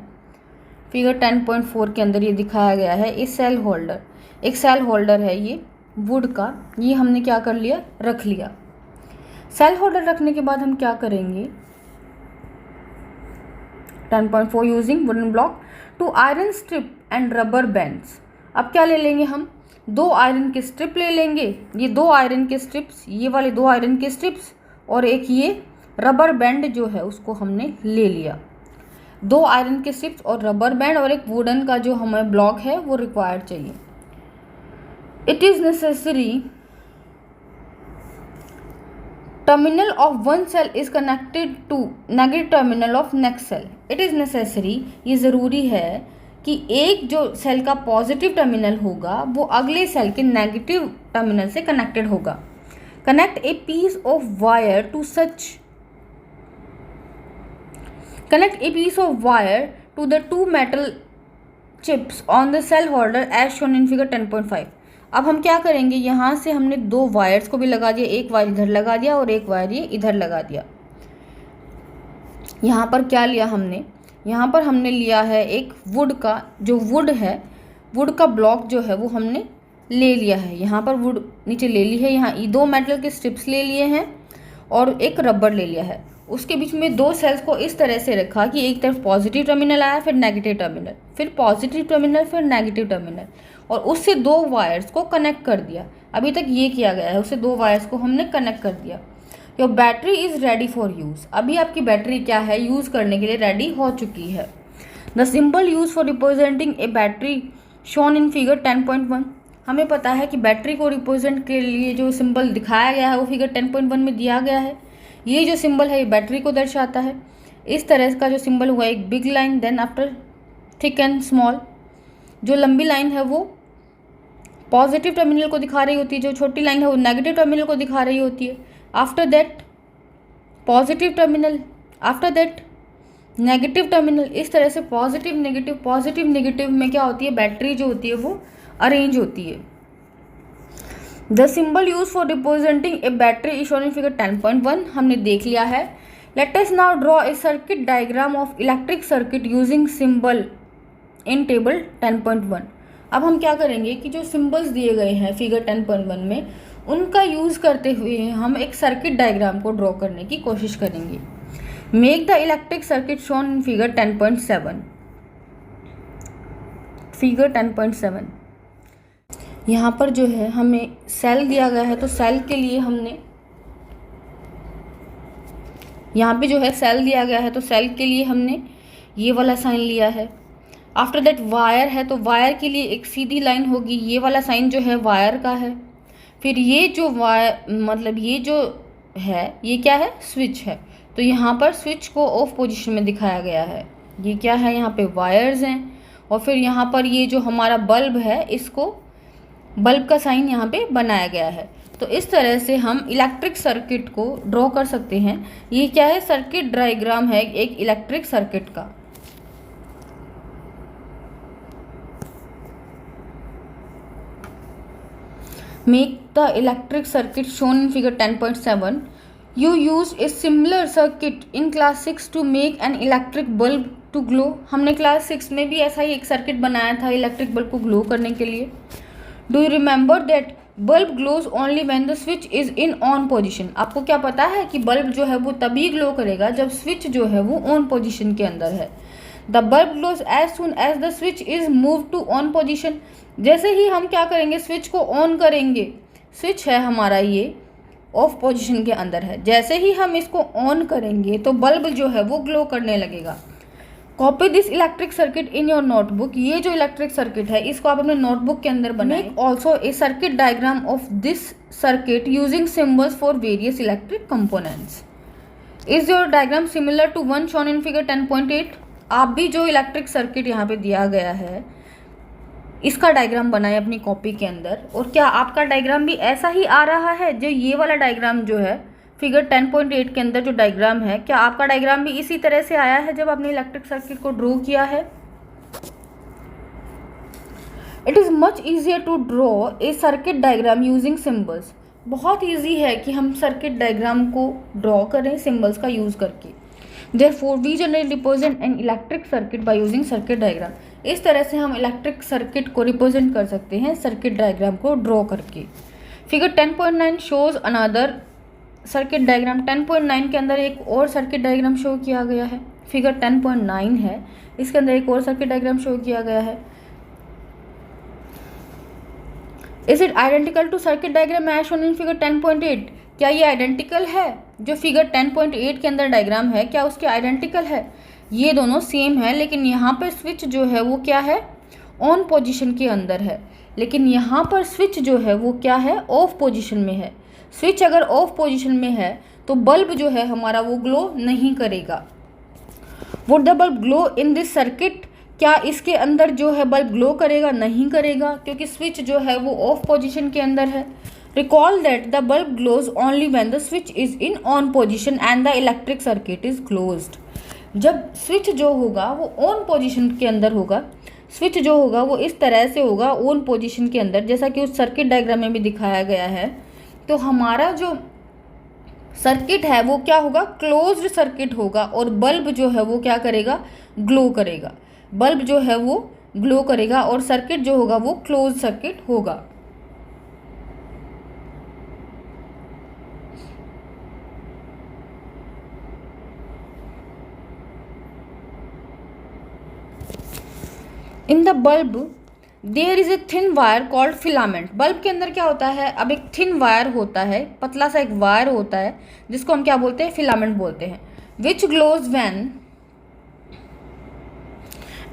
फिगर 10.4 के अंदर ये दिखाया गया है इस सेल होल्डर, एक सेल होल्डर है ये वुड का, ये हमने क्या कर लिया, रख लिया। सेल होल्डर रखने के बाद हम क्या करेंगे, 10.4 using wooden block two iron strip and rubber bands. अब क्या ले लेंगे हम, 2 आयरन के स्ट्रिप ले लेंगे, ये 2 आयरन के स्ट्रिप्स, ये वाले 2 आयरन के स्ट्रिप्स और एक ये रबर बैंड जो है उसको हमने ले लिया। 2 आयरन के स्ट्रिप्स और रबर बैंड और एक वुडन का जो हमें ब्लॉक है वो रिक्वायर्ड चाहिए। It is necessary terminal of one cell is connected to negative terminal of next cell. It is necessary, ये ज़रूरी है कि एक जो सेल का पॉजिटिव टर्मिनल होगा वो अगले सेल के नेगेटिव टर्मिनल से कनेक्टेड होगा। Connect a piece of wire to such Connect a piece of wire to the 2 metal chips on the cell holder as shown in figure 10.5। अब हम क्या करेंगे, यहाँ से हमने 2 वायर्स को भी लगा दिया, एक वायर इधर लगा दिया और एक वायर ये इधर लगा दिया। यहाँ पर क्या लिया हमने, यहाँ पर हमने लिया है एक वुड का, जो वुड है वुड का ब्लॉक जो है वो हमने ले लिया है। यहाँ पर वुड नीचे ले ली है, यहाँ 2 मेटल के स्ट्रिप्स ले लिए हैं और एक रबर ले लिया है। उसके बीच में 2 सेल्स को इस तरह से रखा कि एक तरफ पॉजिटिव टर्मिनल आया, फिर नेगेटिव टर्मिनल, फिर पॉजिटिव टर्मिनल, फिर नेगेटिव टर्मिनल, और उससे 2 वायर्स को कनेक्ट कर दिया। अभी तक ये किया गया है, उससे 2 वायर्स को हमने कनेक्ट कर दिया। Your battery is ready for use. अभी आपकी बैटरी क्या है, यूज़ करने के लिए रेडी हो चुकी है। The symbol use for representing A battery shown in figure 10.1। हमें पता है कि बैटरी को रिप्रेजेंट के लिए जो सिंबल दिखाया गया है वो फिगर 10.1 में दिया गया है। ये जो सिंबल है ये बैटरी को दर्शाता है। इस तरह का जो सिंबल हुआ, एक big line, then after thick and small. जो लंबी लाइन है वो पॉजिटिव टर्मिनल को दिखा रही होती है, जो छोटी लाइन है वो नेगेटिव टर्मिनल को दिखा रही होती है। After that positive terminal, after that negative terminal. इस तरह से पॉजिटिव नेगेटिव में क्या होती है, बैटरी जो होती है वो अरेंज होती है। The symbol use for representing A battery is shown in figure 10.1 हमने देख लिया है। Let us now draw a circuit diagram of electric circuit using symbol in table 10.1। अब हम क्या करेंगे कि जो सिंबल्स दिए गए हैं फिगर 10.1 में उनका यूज़ करते हुए हम एक सर्किट डायग्राम को ड्रॉ करने की कोशिश करेंगे। Make the electric circuit shown in figure 10.7। Figure 10.7 यहाँ पर जो है हमें सेल दिया गया है, तो सेल के लिए हमने यहाँ पे जो है सेल दिया गया है तो सेल के लिए हमने ये वाला साइन लिया है। आफ्टर दैट वायर है तो वायर के लिए एक सीधी लाइन होगी, ये वाला साइन जो है वायर का है। फिर ये जो वायर मतलब ये जो है ये क्या है, स्विच है, तो यहाँ पर स्विच को ऑफ पोजीशन में दिखाया गया है। ये क्या है, यहाँ पे वायर्स हैं और फिर यहाँ पर ये जो हमारा बल्ब है इसको बल्ब का साइन यहाँ पे बनाया गया है। तो इस तरह से हम इलेक्ट्रिक सर्किट को ड्रॉ कर सकते हैं। ये क्या है, सर्किट डायग्राम है एक इलेक्ट्रिक सर्किट का। Make the electric circuit shown in figure 10.7। You use a similar circuit in class 6 to make an electric bulb to glow. हमने क्लास 6 में भी ऐसा ही एक सर्किट बनाया था इलेक्ट्रिक बल्ब को ग्लो करने के लिए। Do you remember that bulb glows only when the switch is in on position. आपको क्या पता है कि बल्ब जो है वो तभी ग्लो करेगा जब स्विच जो है वो ऑन पोजिशन के अंदर है। The bulb glows as soon as the switch is move to on position. जैसे ही हम क्या करेंगे, स्विच को ऑन करेंगे, स्विच है हमारा ये ऑफ पोजिशन के अंदर है, जैसे ही हम इसको ऑन करेंगे तो बल्ब जो है वो ग्लो करने लगेगा। Copy this electric circuit in your notebook. ये जो इलेक्ट्रिक सर्किट है इसको आप अपने नोटबुक के अंदर बनाएं। Also a circuit diagram of this circuit using symbols for various electric components. Is your diagram similar to one shown in figure 10.8। आप भी जो इलेक्ट्रिक सर्किट यहाँ पे दिया गया है इसका डायग्राम बनाएं अपनी कॉपी के अंदर। और क्या आपका डायग्राम भी ऐसा ही आ रहा है जो ये वाला डायग्राम जो है फिगर 10.8 के अंदर जो डायग्राम है, क्या आपका डायग्राम भी इसी तरह से आया है जब आपने इलेक्ट्रिक सर्किट को ड्रॉ किया है? It is much easier to draw a circuit diagram using symbols. बहुत ईजी है कि हम सर्किट डायग्राम को ड्रॉ करें सिम्बल्स का यूज़ करके। Therefore, we generally represent an electric circuit by using circuit diagram। इस तरह से हम इलेक्ट्रिक सर्किट को रिप्रेजेंट कर सकते हैं सर्किट डायग्राम को ड्रॉ करके। Figure 10.9 shows another circuit diagram. 10.9 के अंदर एक और सर्किट डायग्राम शो किया गया है। फिगर 10.9 है, इसके अंदर एक और सर्किट डायग्राम शो किया गया है। Is it identical to circuit diagram as shown in figure 10.8? क्या ये आइडेंटिकल है? जो फिगर 10.8 के अंदर डायग्राम है, क्या उसके आइडेंटिकल है? ये दोनों सेम है, लेकिन यहाँ पर स्विच जो है वो क्या है, ऑन पोजीशन के अंदर है, लेकिन यहाँ पर स्विच जो है वो क्या है, ऑफ पोजीशन में है। स्विच अगर ऑफ पोजीशन में है तो बल्ब जो है हमारा वो ग्लो नहीं करेगा। Would the bulb glow in this circuit? क्या इसके अंदर जो है बल्ब ग्लो करेगा? नहीं करेगा, क्योंकि स्विच जो है वो ऑफ पोजीशन के अंदर है। Recall that the bulb glows only when the switch is in on position and the electric circuit is closed। जब स्विच जो होगा वो ऑन पोजीशन के अंदर होगा, स्विच जो होगा वो इस तरह से होगा ऑन पोजीशन के अंदर, जैसा कि उस सर्किट डायग्राम में भी दिखाया गया है। तो हमारा जो सर्किट है वो क्या होगा, क्लोज्ड सर्किट होगा, और बल्ब जो है वो क्या करेगा, ग्लो करेगा। बल्ब जो है वो ग्लो करेगा और सर्किट जो होगा वो क्लोज सर्किट होगा। In the bulb there is a thin wire called filament. Bulb के अंदर क्या होता है, अब एक थिन वायर होता है, पतला सा एक वायर होता है, जिसको हम क्या बोलते हैं, फिलामेंट बोलते हैं। Which glows when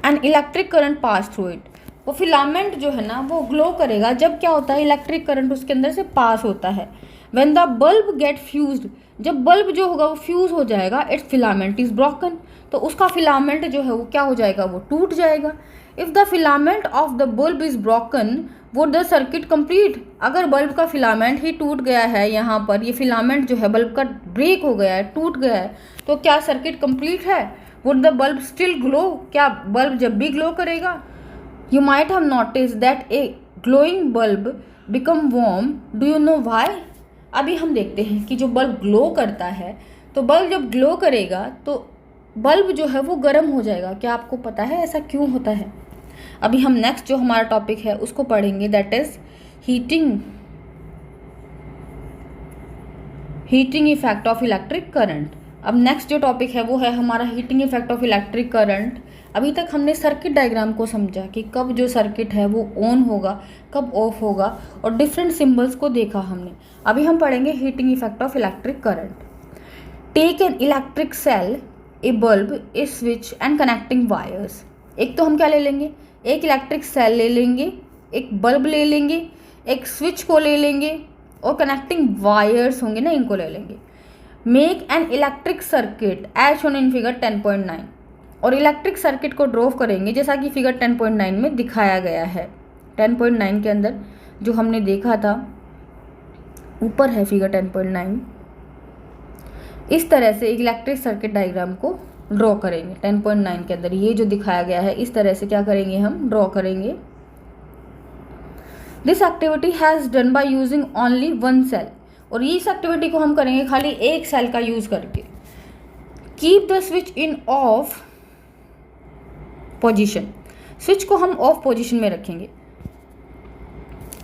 an electric current pass through it. वो फिलामेंट जो है ना वो ग्लो करेगा जब क्या होता है, इलेक्ट्रिक करंट उसके अंदर से पास होता है। When the bulb get fused, जब बल्ब जो होगा वो फ्यूज हो जाएगा, इट्स फिलामेंट इज ब्रोकन, तो उसका फिलामेंट जो है वो क्या हो जाएगा, वो टूट जाएगा। If the filament of the bulb is broken would the circuit complete. अगर बल्ब का फिलामेंट ही टूट गया है, यहाँ पर ये फिलामेंट जो है बल्ब का ब्रेक हो गया है, टूट गया है, तो क्या सर्किट कंप्लीट है? Would the bulb still glow, क्या बल्ब जब भी ग्लो करेगा? You might have notice that A glowing bulb become warm, do you know why? अभी हम देखते हैं कि जो बल्ब ग्लो करता है, तो बल्ब जब ग्लो करेगा तो बल्ब जो है वो गर्म हो जाएगा। क्या आपको पता है ऐसा क्यों होता है? अभी हम नेक्स्ट जो हमारा टॉपिक है उसको पढ़ेंगे, that is heating effect of electric current. अब नेक्स्ट जो टॉपिक है वो है हमारा heating effect of electric current. अभी तक हमने सर्किट डायग्राम को समझा कि कब जो सर्किट है वो ऑन होगा, कब ऑफ होगा, और डिफरेंट सिंबल्स को देखा हमने। अभी हम पढ़ेंगे heating effect of electric current. Take an electric cell, a bulb, a switch and connecting wires. एक तो हम क्या ले लेंगे, एक इलेक्ट्रिक सेल ले लेंगे, एक बल्ब ले लेंगे, एक स्विच को ले लेंगे, और कनेक्टिंग वायर्स होंगे ना, इनको ले लेंगे। Make an electric circuit as shown in figure 10.9, और इलेक्ट्रिक सर्किट को ड्रॉ करेंगे जैसा कि फिगर 10.9 में दिखाया गया है। 10.9 के अंदर जो हमने देखा था, ऊपर है फिगर 10.9, इस तरह से एक इलेक्ट्रिक सर्किट डायग्राम को ड्रॉ करेंगे। 10.9 के अंदर ये जो दिखाया गया है, इस तरह से क्या करेंगे, हम ड्रॉ करेंगे। This activity has done by using only one cell, और इस एक्टिविटी को हम करेंगे खाली एक सेल का यूज करके। Keep the switch in of position, switch को हम ऑफ पोजीशन में रखेंगे।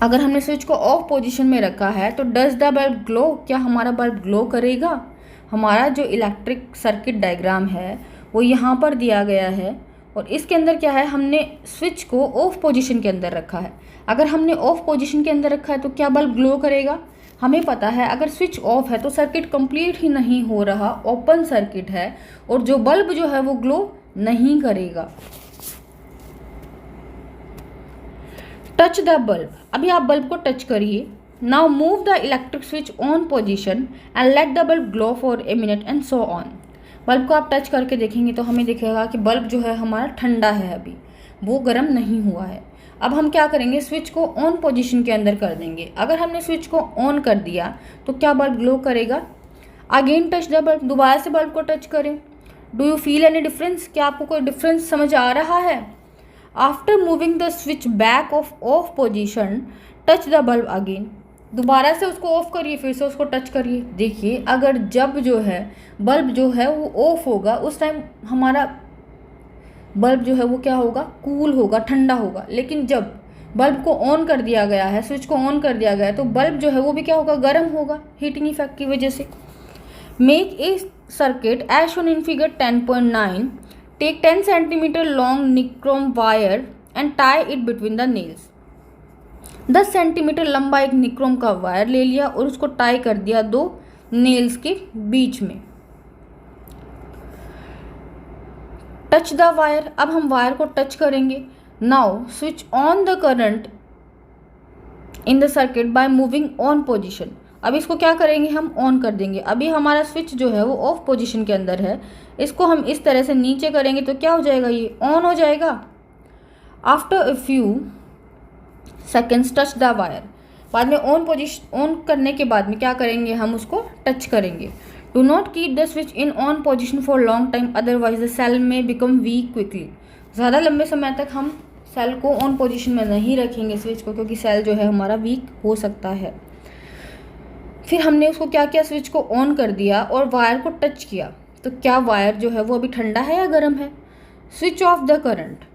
अगर हमने स्विच को ऑफ पोजीशन में रखा है तो डज द बल्ब ग्लो, क्या हमारा बल्ब ग्लो करेगा? हमारा जो इलेक्ट्रिक सर्किट डायग्राम है वो यहाँ पर दिया गया है, और इसके अंदर क्या है, हमने स्विच को ऑफ पोजीशन के अंदर रखा है। अगर हमने ऑफ पोजीशन के अंदर रखा है तो क्या बल्ब ग्लो करेगा? हमें पता है अगर स्विच ऑफ है तो सर्किट कंप्लीट ही नहीं हो रहा, ओपन सर्किट है, और जो बल्ब जो है वो ग्लो नहीं करेगा। टच द बल्ब, अभी आप बल्ब को टच करिए। Now move the electric switch on position and let the bulb glow for a minute and so on. Bulb को आप टच करके देखेंगे तो हमें दिखेगा कि बल्ब जो है हमारा ठंडा है, अभी वो गर्म नहीं हुआ है। अब हम क्या करेंगे, स्विच को ऑन पोजीशन के अंदर कर देंगे। अगर हमने स्विच को ऑन कर दिया तो क्या बल्ब ग्लो करेगा? अगेन टच द बल्ब, दोबारा से बल्ब को टच करें। Do you feel any difference, क्या आपको कोई डिफरेंस समझ आ रहा है? After moving the switch back of position touch the bulb again, दोबारा से उसको ऑफ करिए, फिर से उसको टच करिए। देखिए अगर जब जो है बल्ब जो है वो ऑफ होगा उस टाइम हमारा बल्ब जो है वो क्या होगा, कूल होगा, ठंडा होगा। लेकिन जब बल्ब को ऑन कर दिया गया है, स्विच को ऑन कर दिया गया है, तो बल्ब जो है वो भी क्या होगा, गर्म होगा हीटिंग इफेक्ट की वजह से। Make a circuit as shown in figure 10.9, take 10 centimetre long nichrome wire and tie it between the nails. 10 centimetre लंबा एक निक्रोम का वायर ले लिया और उसको टाई कर दिया दो नेल्स के बीच में। टच द वायर, अब हम वायर को टच करेंगे। Now switch on the current in the circuit by moving on position, अब इसको क्या करेंगे, हम ऑन कर देंगे। अभी हमारा स्विच जो है वो ऑफ पोजिशन के अंदर है, इसको हम इस तरह से नीचे करेंगे तो क्या हो जाएगा, ये ऑन हो जाएगा। After a few seconds touch the wire, बाद में ऑन करने के बाद में क्या करेंगे, हम उसको टच करेंगे। Do not keep the switch in on position for long time, otherwise the cell may become weak quickly, ज़्यादा लंबे समय तक हम सेल को ऑन पोजिशन में नहीं रखेंगे स्विच को, क्योंकि सेल जो है हमारा वीक हो सकता है। फिर हमने उसको क्या किया, स्विच को ऑन कर दिया और वायर को टच किया, तो क्या वायर जो है वो अभी ठंडा है या गर्म है? Switch off the current,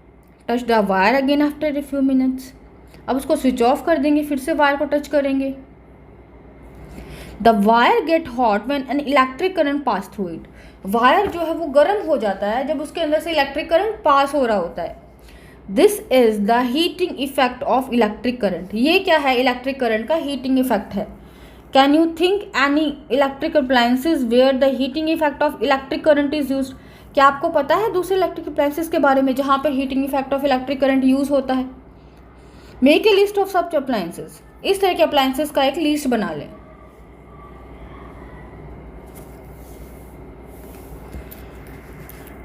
touch the wire again after a few minutes, अब उसको स्विच ऑफ कर देंगे, फिर से वायर को टच करेंगे। The wire get hot when an electric current pass through it, wire जो है वो गर्म हो जाता है जब उसके अंदर से इलेक्ट्रिक करंट पास हो रहा होता है। This is the heating effect of electric current, ये क्या है, इलेक्ट्रिक करंट का हीटिंग इफेक्ट है। Can you think any electric appliances where the heating effect of electric current is used, क्या आपको पता है दूसरे इलेक्ट्रिक अप्लायंसेज के बारे में जहाँ पर heating effect of electric current use होता है? Make a list of such appliances, इस तरह के अप्लायंसेज का एक लिस्ट बना लें।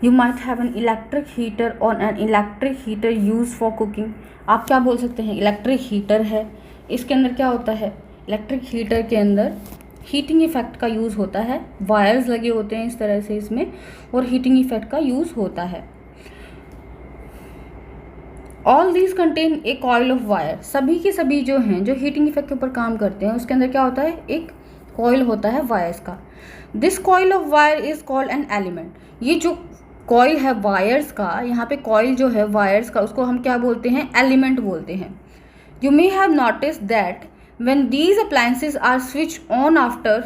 You might have an electric heater or an electric heater used for cooking, आप क्या बोल सकते हैं, इलेक्ट्रिक हीटर है, इसके अंदर क्या होता है, इलेक्ट्रिक हीटर के अंदर हीटिंग इफेक्ट का यूज़ होता है, वायर्स लगे होते हैं इस तरह से इसमें और हीटिंग इफेक्ट का यूज़ होता है। All these contain a coil of wire, सभी के सभी जो हैं जो हीटिंग इफेक्ट के ऊपर काम करते हैं उसके अंदर क्या होता है, एक कॉइल होता है वायर्स का। This coil of wire is called an element, ये जो कॉइल है वायर्स का, यहाँ पे कॉइल जो है वायर्स का उसको हम क्या बोलते हैं, एलिमेंट बोलते हैं। You may have notice that when these appliances are switch on after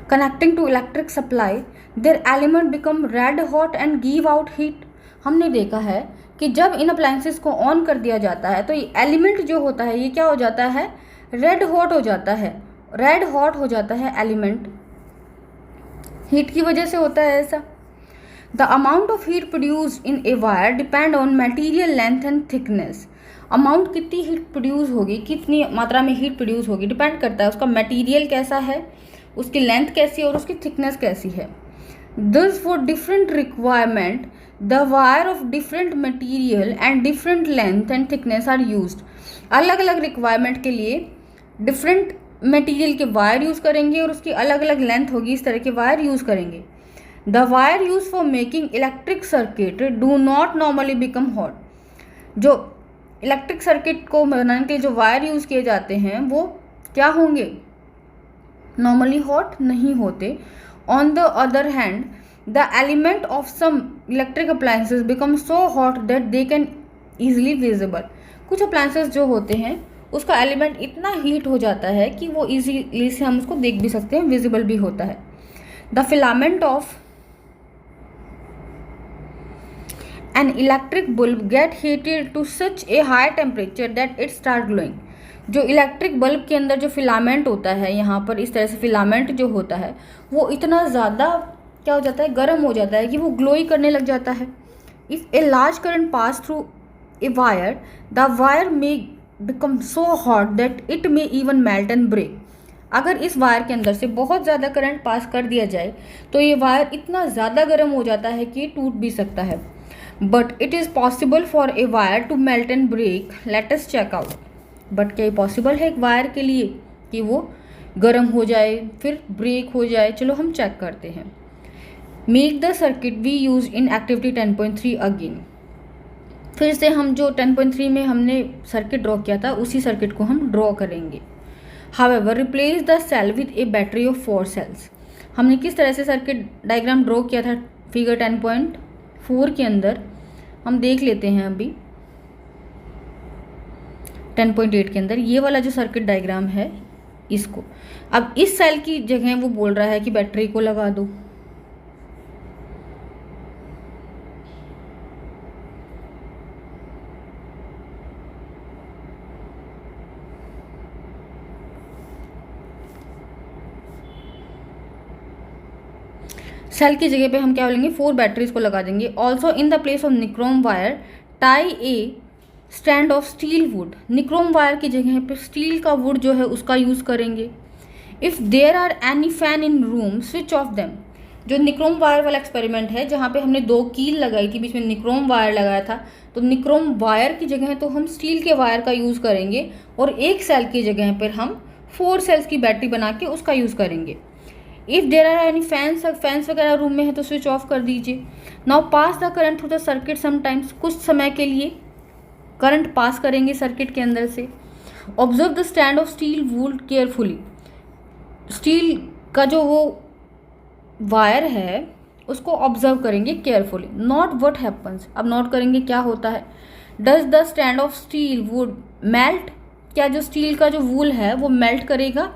connecting to electric supply, their element become red hot and give out heat, हमने देखा है कि जब इन अप्लायंसेस को ऑन कर दिया जाता है तो ये एलिमेंट जो होता है ये क्या हो जाता है, रेड हॉट हो जाता है, रेड हॉट हो जाता है एलिमेंट, हीट की वजह से होता है ऐसा। The amount of heat produced in a wire depend on material length and thickness, amount कितनी हीट प्रोड्यूस होगी, कितनी मात्रा में हीट प्रोड्यूस होगी, डिपेंड करता है उसका मटेरियल कैसा है, उसकी लेंथ कैसी है और उसकी थिकनेस कैसी है। This for different requirement the wire of different material and different length and thickness are used, अलग अलग रिक्वायरमेंट के लिए डिफरेंट मटीरियल के वायर यूज़ करेंगे और उसकी अलग अलग लेंथ होगी, इस तरह के वायर यूज़ करेंगे। The wire use for making electric circuit do not normally become hot, जो इलेक्ट्रिक सर्किट को बनाने के लिए जो वायर यूज़ किए जाते हैं वो क्या होंगे, नॉर्मली हॉट नहीं होते। On the other hand the element of some electric appliances become so hot that they can easily visible, कुछ अप्लायंसेज जो होते हैं उसका एलिमेंट इतना हीट हो जाता है कि वो ईजीली से हम उसको देख भी सकते हैं, विजिबल भी होता है। The filament of an electric bulb get heated to such a high temperature that it start glowing, जो इलेक्ट्रिक बल्ब के अंदर जो फिलामेंट होता है, यहाँ पर इस तरह से फिलामेंट जो होता है वो इतना ज़्यादा क्या हो जाता है, गर्म हो जाता है कि वो ग्लोई करने लग जाता है। If a large current pass through a wire the wire may become so hot that it may even melt and break, अगर इस वायर के अंदर से बहुत ज़्यादा करंट पास कर दिया जाए तो ये वायर इतना ज़्यादा गर्म हो जाता है कि टूट भी सकता है। But it is possible for a wire to melt and break, let us check out. But क्या ये पॉसिबल है एक वायर के लिए कि वो गर्म हो जाए फिर ब्रेक हो जाए? चलो हम चेक करते हैं। Make the circuit we use in activity 10.3 again. फिर से हम जो 10.3 में हमने सर्किट ड्रॉ किया था उसी सर्किट को हम ड्रॉ करेंगे। However replace the cell with a battery of 4 cells. हमने किस तरह से सर्किट डायग्राम ड्रॉ किया था फिगर 10.4 के अंदर, हम देख लेते हैं अभी 10.8 के अंदर ये वाला जो सर्किट डायग्राम है इसको। अब इस सेल की जगह वो बोल रहा है कि बैटरी को लगा दो। सेल की जगह पे हम क्या बोलेंगे 4 बैटरीज को लगा देंगे। Also in the place of nichrome wire tie A stand of steel would. Nichrome wire की जगह पे स्टील का वुड जो है उसका यूज़ करेंगे। If there are any fan in room switch off them. जो निक्रोम वायर वाला एक्सपेरिमेंट है जहाँ पे हमने 2 कील लगाई थी, बीच में निक्रोम वायर लगाया था, तो निक्रोम वायर की जगह तो हम स्टील के वायर का यूज़ करेंगे और एक सेल की जगह पर हम 4 सेल्स की बैटरी बना के उसका यूज़ करेंगे। If there are any fans वगैरह रूम में है तो स्विच ऑफ कर दीजिए। Now pass the current through the circuit sometimes. कुछ समय के लिए करंट पास करेंगे सर्किट के अंदर से। Observe the stand of steel would carefully. Steel का जो वो वायर है उसको ऑब्जर्व करेंगे केयरफुली। Not what happens. अब नोट करेंगे क्या होता है। Does the stand of steel would melt. क्या जो स्टील का जो वूल है वो मेल्ट करेगा।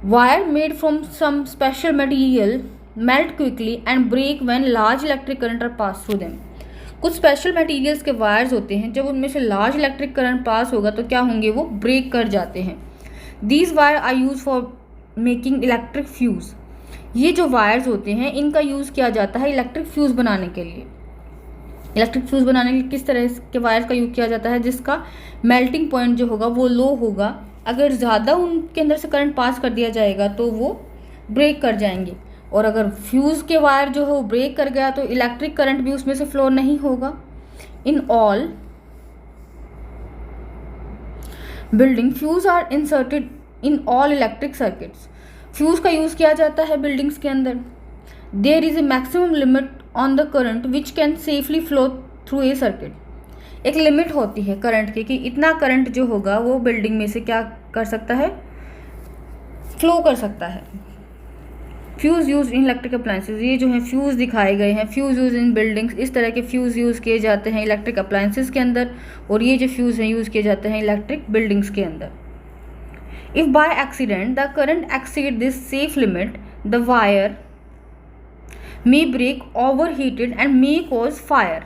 Wire made from some special material melt quickly and break when large electric current are pass through them. कुछ स्पेशल मटेरियल्स के वायर्स होते हैं, जब उनमें से लार्ज इलेक्ट्रिक करंट पास होगा तो क्या होंगे, वो ब्रेक कर जाते हैं। These wire are use for making electric fuse. ये जो वायर्स होते हैं इनका यूज़ किया जाता है इलेक्ट्रिक फ्यूज़ बनाने के लिए। इलेक्ट्रिक फ्यूज़ बनाने के लिए किस तरह के वायर्स का यूज़ किया जाता है, जिसका मेल्टिंग पॉइंट जो होगा वो लो होगा। अगर ज़्यादा उनके अंदर से करंट पास कर दिया जाएगा तो वो ब्रेक कर जाएंगे, और अगर फ्यूज़ के वायर जो है वो ब्रेक कर गया तो इलेक्ट्रिक करंट भी उसमें से फ्लो नहीं होगा। In all building fuse are inserted in all electric circuits. Fuse का यूज़ किया जाता है बिल्डिंग्स के अंदर। There is a maximum limit on the current which can safely flow through a circuit. एक लिमिट होती है करंट की कि इतना करंट जो होगा वो बिल्डिंग में से क्या कर सकता है, फ्लो कर सकता है। Fuse use in electric appliances. ये जो है फ्यूज़ दिखाए गए हैं, फ्यूज़ यूज इन बिल्डिंग्स। इस तरह के फ्यूज़ यूज़ किए जाते हैं इलेक्ट्रिक अप्लायंसेज के अंदर, और ये जो फ्यूज़ हैं यूज़ किए जाते हैं इलेक्ट्रिक बिल्डिंग्स के अंदर। If by accident the current exceed this safe limit the wire may break over heated and may cause fire.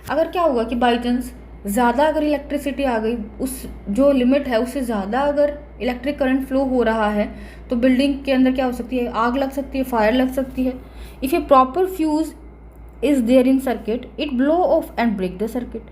अगर क्या होगा कि बाई चांस ज़्यादा अगर इलेक्ट्रिसिटी आ गई, उस जो लिमिट है उससे ज़्यादा अगर इलेक्ट्रिक करंट फ्लो हो रहा है तो बिल्डिंग के अंदर क्या हो सकती है, आग लग सकती है, फायर लग सकती है। If a proper fuse is there in circuit it blow off and break the circuit.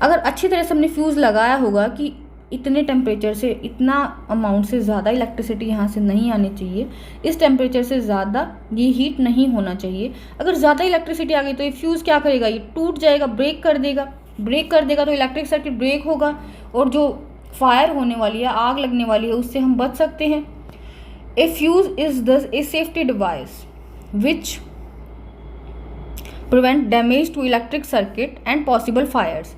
अगर अच्छी तरह से हमने फ्यूज़ लगाया होगा कि इतने टेम्परेचर से, इतना अमाउंट से ज़्यादा इलेक्ट्रिसिटी यहाँ से नहीं आनी चाहिए, इस टेम्परेचर से ज़्यादा ये हीट नहीं होना चाहिए। अगर ज़्यादा इलेक्ट्रिसिटी आ गई तो ये फ्यूज़ क्या करेगा, ये टूट जाएगा, ब्रेक कर देगा। ब्रेक कर देगा तो इलेक्ट्रिक सर्किट ब्रेक होगा, और जो फायर होने वाली है, आग लगने वाली है, उससे हम बच सकते हैं। ए fuse is thus a safety device which prevent damage to electric circuit and possible fires.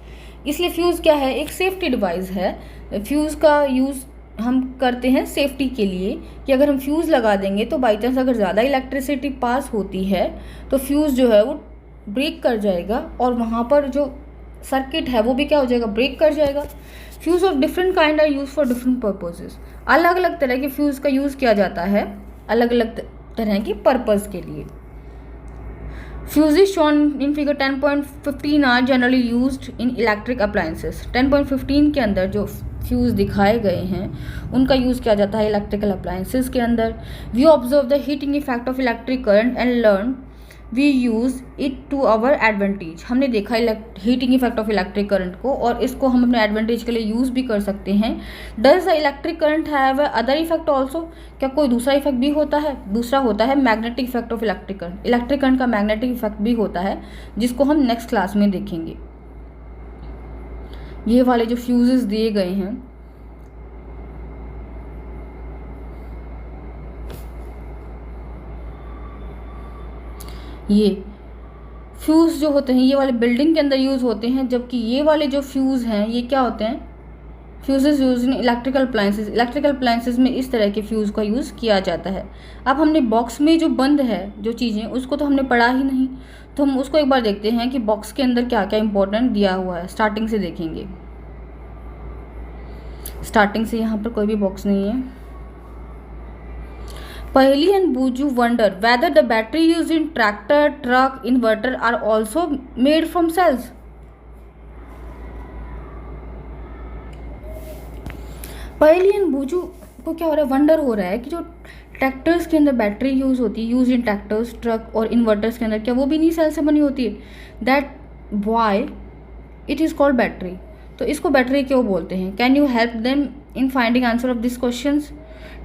इसलिए फ्यूज़ क्या है, एक सेफ्टी डिवाइस है। फ्यूज़ का यूज़ हम करते हैं सेफ्टी के लिए, कि अगर हम फ्यूज़ लगा देंगे तो बाई चांस अगर ज़्यादा इलेक्ट्रिसिटी पास होती है तो फ्यूज़ जो है वो ब्रेक कर जाएगा, और वहाँ पर जो सर्किट है वो भी क्या हो जाएगा, ब्रेक कर जाएगा। Fuse of different kind are use for different purposes. अलग अलग तरह के फ्यूज़ का यूज़ किया जाता है अलग अलग तरह के पर्पज़ के लिए। Fuses shown in figure 10.15 are generally used in electric appliances. 10.15 के अंदर जो फ्यूज़ दिखाए गए हैं उनका यूज़ किया जाता है इलेक्ट्रिकल अप्लायंसेस के अंदर। We observe the heating effect of electric current and learn we use it to our advantage. हमने देखा heating effect of electric current को, और इसको हम अपने एडवांटेज के लिए यूज़ भी कर सकते हैं। Does the electric current have other effect also? क्या कोई दूसरा इफेक्ट भी होता है? दूसरा होता है magnetic effect of electric current. Electric current का मैग्नेटिक इफेक्ट भी होता है, जिसको हम नेक्स्ट क्लास में देखेंगे। ये वाले जो फ्यूजेस दिए गए हैं, ये फ्यूज़ जो होते हैं ये वाले बिल्डिंग के अंदर यूज़ होते हैं, जबकि ये वाले जो फ्यूज़ हैं ये क्या होते हैं? Fuses use in electrical appliances. Electrical appliances में इस तरह के फ्यूज़ का यूज़ किया जाता है। अब हमने बॉक्स में जो बंद है जो चीज़ें, उसको तो हमने पढ़ा ही नहीं, तो हम उसको एक बार देखते हैं कि बॉक्स के अंदर क्या क्या इंपॉर्टेंट दिया हुआ है। स्टार्टिंग से देखेंगे। स्टार्टिंग से यहाँ पर कोई भी बॉक्स नहीं है। Paheli and Buju wonder whether the battery used in tractor, truck, inverter are also made from cells. पहेली एंड बूजू को क्या हो रहा है? वंडर हो रहा है कि जो ट्रैक्टर्स के अंदर बैटरी यूज़ होती है, यूज इन ट्रैक्टर्स, ट्रक और इन्वर्टर्स के अंदर, क्या वो भी नहीं सेल से बनी होती है? That why it is called battery. तो इसको बैटरी क्यों बोलते हैं? Can you help them in finding answer of this question?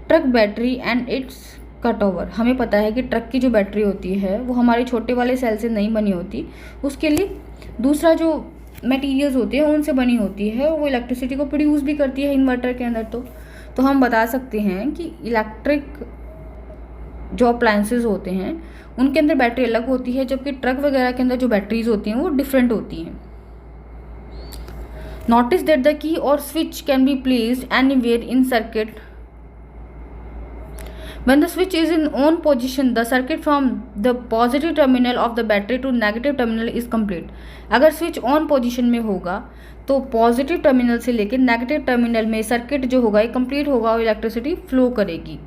Truck battery and it's cut over. हमें पता है कि ट्रक की जो बैटरी होती है वो हमारे छोटे वाले सेल से नहीं बनी होती, उसके लिए दूसरा जो मटेरियल्स होते हैं उनसे बनी होती है, वो इलेक्ट्रिसिटी को प्रोड्यूस भी करती है इन्वर्टर के अंदर। तो हम बता सकते हैं कि इलेक्ट्रिक जो अप्लायंसेस होते हैं उनके अंदर बैटरी अलग होती है, जबकि ट्रक वगैरह के अंदर जो बैटरीज होती हैं वो डिफरेंट होती हैं। नोटिस दैट द की और switch can be placed anywhere in circuit. When the switch is in on position, the circuit from the positive terminal of the battery to negative terminal is complete. अगर switch on position में होगा तो positive terminal से लेकर negative terminal में circuit जो होगा ये कंप्लीट होगा और इलेक्ट्रिसिटी फ्लो करेगी।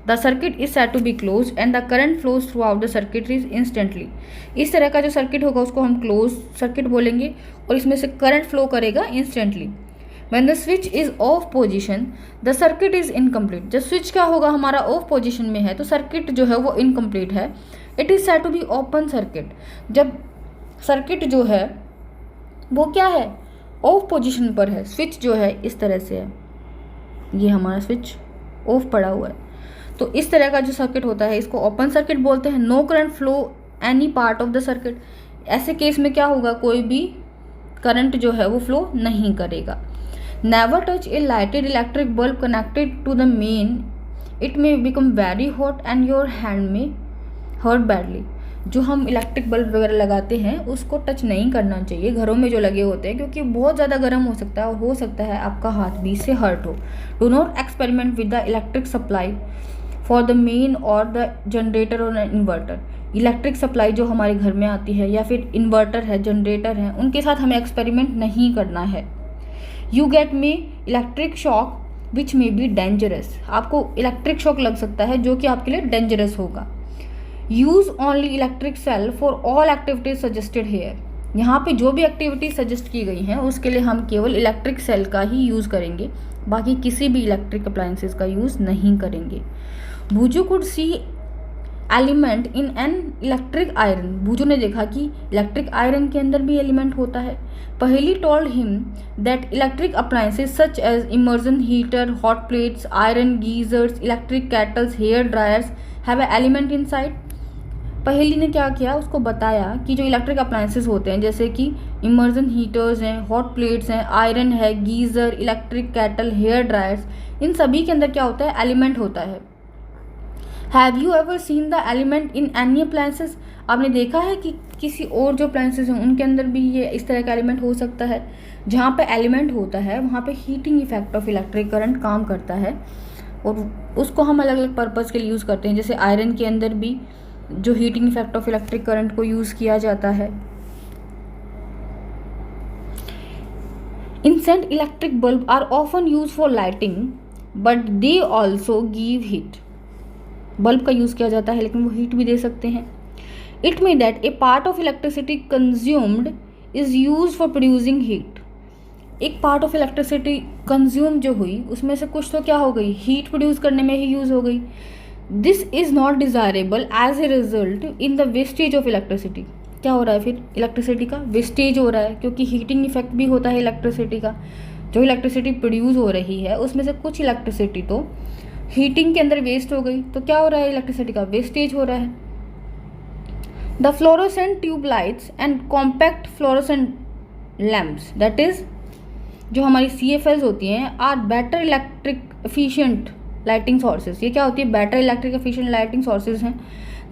The circuit is set to be close and the current flows throughout the circuit is instantly. इस तरह का जो सर्किट होगा उसको हम क्लोज सर्किट बोलेंगे और इसमें से करंट फ्लो करेगा instantly. When the switch is off position, the circuit is incomplete. जब स्विच क्या होगा हमारा ऑफ पोजीशन में है तो सर्किट जो है वो इनकम्प्लीट है। It is said to be open circuit. जब सर्किट जो है वो क्या है? ऑफ पोजीशन पर है। स्विच जो है इस तरह से है, ये हमारा स्विच ऑफ पड़ा हुआ है, तो इस तरह का जो सर्किट होता है इसको ओपन सर्किट बोलते हैं। No current flow any part of the circuit. ऐसे केस में क्या होगा? कोई भी करंट जो है वो फ्लो नहीं करेगा। Never touch a lighted electric bulb connected to the main. It may become very hot and your hand may hurt badly. जो हम इलेक्ट्रिक बल्ब वगैरह लगाते हैं उसको टच नहीं करना चाहिए, घरों में जो लगे होते हैं, क्योंकि बहुत ज़्यादा गर्म हो सकता है और हो सकता है आपका हाथ भी इससे हर्ट हो। Do not experiment with the electric supply for the main और द जनरेटर और इन्वर्टर। इलेक्ट्रिक सप्लाई जो हमारे घर में आती है या फिर इन्वर्टर है, जनरेटर है, उनके साथ हमें एक्सपेरिमेंट नहीं करना है। You get may electric shock which may be dangerous. आपको इलेक्ट्रिक शॉक लग सकता है जो कि आपके लिए डेंजरस होगा। Use only electric cell for all activities suggested here. यहाँ पे जो भी एक्टिविटी सजेस्ट की गई हैं उसके लिए हम केवल इलेक्ट्रिक सेल का ही यूज़ करेंगे, बाकी किसी भी इलेक्ट्रिक अप्लायंसेस का यूज़ नहीं करेंगे। Boojho could see element in an electric iron. Boojho ने देखा कि इलेक्ट्रिक आयरन के अंदर भी एलिमेंट होता है। Paheli told him that electric appliances such as immersion heater, hot plates, iron geysers, electric kettles, hair dryers have a element inside. Paheli ने क्या किया? उसको बताया कि जो इलेक्ट्रिक अप्लायंसेस होते हैं जैसे कि इमर्जन हीटर्स हैं, हॉट प्लेट्स हैं, आयरन है, geyser, electric kettle, hair dryers, इन सभी के अंदर क्या होता है? एलिमेंट होता है। Have you ever seen the element in any appliances? आपने देखा है कि किसी और जो अप्लायंसेस हैं उनके अंदर भी ये इस तरह का एलिमेंट हो सकता है? जहाँ पे एलिमेंट होता है वहाँ पे heating effect of electric current काम करता है और उसको हम अलग अलग पर्पज़ के लिए यूज़ करते हैं। जैसे आयरन के अंदर भी जो heating effect of electric current को यूज़ किया जाता है। Incandescent electric bulb are often use for lighting but they also give heat. Bulb का यूज़ किया जाता है लेकिन वो हीट भी दे सकते हैं। It mean that A part of electricity consumed is use for producing heat. एक पार्ट ऑफ इलेक्ट्रिसिटी कंज्यूम जो हुई उसमें से कुछ तो क्या हो गई? हीट प्रोड्यूस करने में ही यूज़ हो गई। This is not desirable as a result in the wastage of electricity. क्या हो रहा है फिर, इलेक्ट्रिसिटी का वेस्टेज हो रहा है, क्योंकि हीटिंग इफेक्ट भी होता है इलेक्ट्रिसिटी का। जो इलेक्ट्रिसिटी प्रोड्यूस हो रही है उसमें से कुछ इलेक्ट्रिसिटी तो हीटिंग के अंदर वेस्ट हो गई, तो क्या हो रहा है, इलेक्ट्रिसिटी का वेस्टेज हो रहा है। The fluorescent tube lights and compact fluorescent lamps, that is जो हमारी CFLs होती हैं, are better electric efficient lighting sources. ये क्या होती है, better electric efficient lighting sources हैं।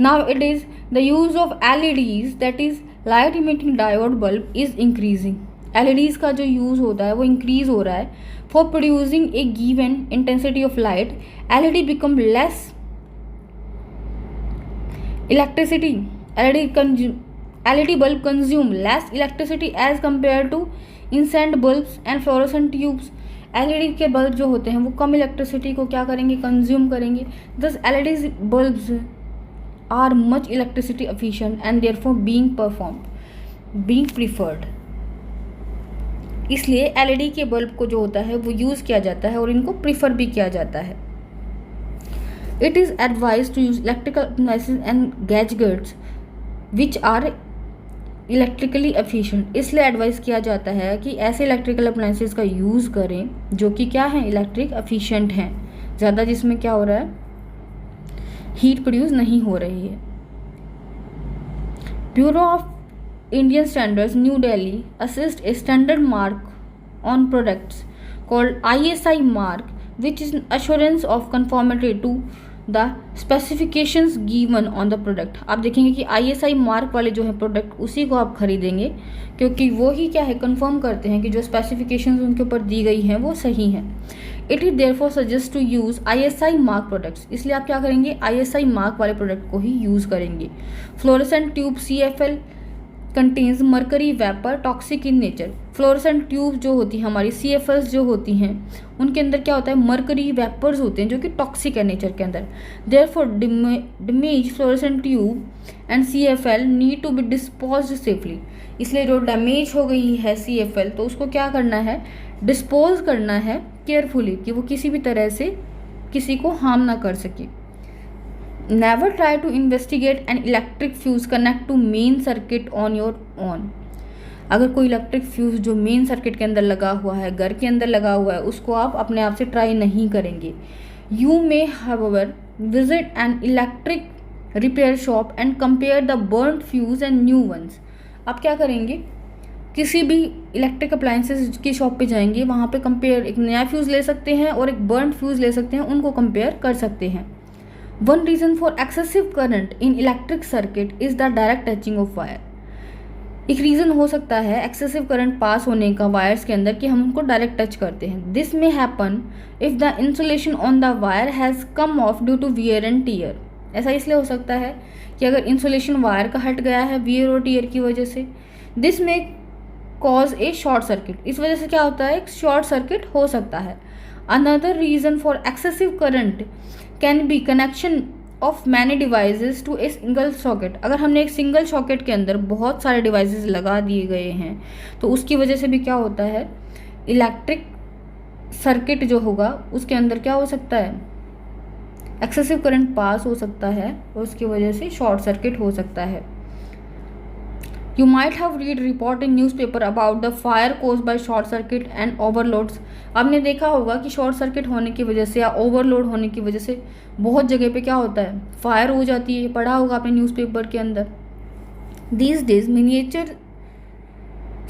Now it is the use of LEDs, that is light emitting diode bulb, is increasing. LEDs का जो यूज़ होता है वो इंक्रीज हो रहा है। For producing a given intensity of light, LED become less electricity, LED bulb consume less electricity as compared to incandescent bulbs and fluorescent tubes. LED के bulb जो होते हैं वो कम इलेक्ट्रिसिटी को क्या करेंगे, कंज्यूम करेंगे। Thus LED bulbs are much electricity efficient and therefore being preferred. इसलिए LED के बल्ब को जो होता है वो यूज़ किया जाता है और इनको प्रीफर भी किया जाता है। It is advise to use electrical appliances and gadgets which are electrically efficient. इसलिए एडवाइस किया जाता है कि ऐसे इलेक्ट्रिकल अप्लायंसेस का यूज़ करें जो कि क्या हैं, इलेक्ट्रिक एफिशिएंट हैं, ज़्यादा जिसमें क्या हो रहा है, हीट प्रोड्यूस नहीं हो रही है। Bureau of Indian Standards New Delhi assist a standard mark on products called ISI mark which is assurance of conformity to the specifications given on the product. आप देखेंगे कि ISI मार्क वाले जो है प्रोडक्ट उसी को आप खरीदेंगे, क्योंकि वो ही क्या है, कंफर्म करते हैं कि जो स्पेसिफिकेशंस उनके ऊपर दी गई हैं वो सही हैं। It is therefore suggest to use ISI mark products. इसलिए आप क्या करेंगे, ISI मार्क वाले प्रोडक्ट को ही यूज़ करेंगे। Fluorescent tube CFL contains mercury vapour toxic in nature. Fluorescent tube जो होती है हमारी CFLs जो होती हैं उनके अंदर क्या होता है, मर्करी वेपर्स होते हैं जो कि टॉक्सिक है नेचर के अंदर। Therefore damage fluorescent tube and CFL need to be disposed safely. इसलिए जो डैमेज हो गई है CFL तो उसको क्या करना है, डिस्पोज करना है केयरफुली, कि वो किसी भी तरह से किसी को हार्म ना कर सके। Never try to investigate an electric fuse connect to main circuit on your own। अगर कोई इलेक्ट्रिक फ्यूज जो मेन सर्किट के अंदर लगा हुआ है, घर के अंदर लगा हुआ है, उसको आप अपने आप से ट्राई नहीं करेंगे। You may however visit an electric repair shop and compare the burned fuse and new ones. आप क्या करेंगे, किसी भी इलेक्ट्रिक अप्लायंसेस की शॉप पे जाएंगे, वहाँ पे कंपेयर, एक नया फ्यूज़ ले सकते हैं और एक बर्न्ड फ्यूज़ ले सकते हैं, उनको कंपेयर कर सकते हैं। One reason for excessive current in electric circuit is the direct touching of wire। एक रीज़न हो सकता है एक्सेसिव करंट पास होने का वायर्स के अंदर कि हम उनको डायरेक्ट टच करते हैं। This may happen if the insulation on the wire has come off due to wear and tear. ऐसा इसलिए हो सकता है कि अगर इंसुलेशन वायर का हट गया है वियर और टीयर की वजह से। This may cause A short circuit. इस वजह से क्या होता है, एक शॉर्ट सर्किट हो सकता है। Another reason for excessive current can be connection of many devices to a single socket. अगर हमने एक सिंगल सॉकेट के अंदर बहुत सारे डिवाइसेस लगा दिए गए हैं तो उसकी वजह से भी क्या होता है, इलेक्ट्रिक सर्किट जो होगा उसके अंदर क्या हो सकता है, एक्सेसिव करंट पास हो सकता है और उसकी वजह से शॉर्ट सर्किट हो सकता है। You might have read report in newspaper about the fire caused by short circuit and overloads। आपने देखा होगा कि शॉर्ट सर्किट होने की वजह से या ओवरलोड होने की वजह से बहुत जगह पे क्या होता है, फायर हो जाती है। पढ़ा होगा आपने न्यूज़पेपर के अंदर। These days miniature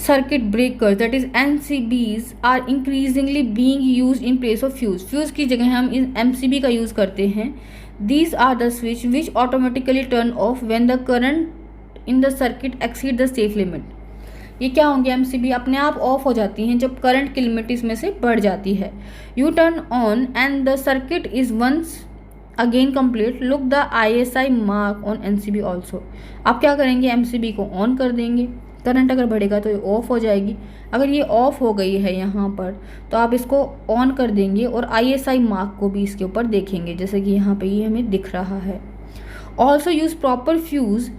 circuit breakers that is MCBs are increasingly being used in place of fuse। Fuse की जगह हम इस MCB का यूज़ करते हैं। These are the switch which automatically turn off when the current in the circuit exceed the safe limit. ये क्या होंगे, MCB अपने आप ऑफ हो जाती हैं जब करंट की लिमिट इसमें से बढ़ जाती है। You turn on and the circuit is once again complete, look the ISI mark on MCB also. आप क्या करेंगे, MCB को ऑन कर देंगे, करंट अगर बढ़ेगा तो ये ऑफ हो जाएगी। अगर ये ऑफ हो गई है यहाँ पर तो आप इसको ऑन कर देंगे और ISI मार्क को भी इसके ऊपर देखेंगे, जैसे कि यहाँ पे ये हमें दिख रहा है। Also use proper fuse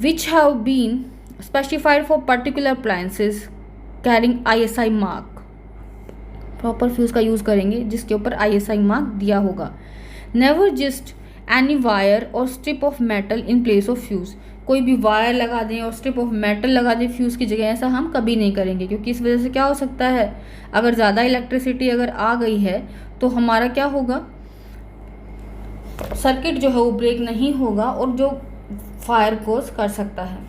which have been specified for particular appliances carrying ISI mark। Proper fuse का यूज़ करेंगे जिसके ऊपर ISI मार्क दिया होगा। नेवर जस्ट एनी वायर और strip of metal in place of fuse. कोई भी वायर लगा दें और स्ट्रिप ऑफ मेटल लगा दें फ्यूज़ की जगह, ऐसा हम कभी नहीं करेंगे, क्योंकि इस वजह से क्या हो सकता है, अगर ज़्यादा इलेक्ट्रिसिटी अगर आ गई है तो हमारा क्या होगा, सर्किट जो है वो ब्रेक नहीं होगा और जो फायर कोज कर सकता है।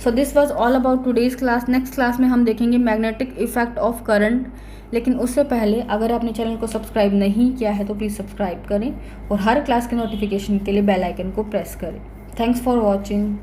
So this was all about today's class. Next class में हम देखेंगे मैग्नेटिक इफेक्ट ऑफ करंट। लेकिन उससे पहले अगर आपने चैनल को सब्सक्राइब नहीं किया है तो प्लीज़ सब्सक्राइब करें और हर क्लास के नोटिफिकेशन के लिए बेल आइकन को प्रेस करें। Thanks for watching.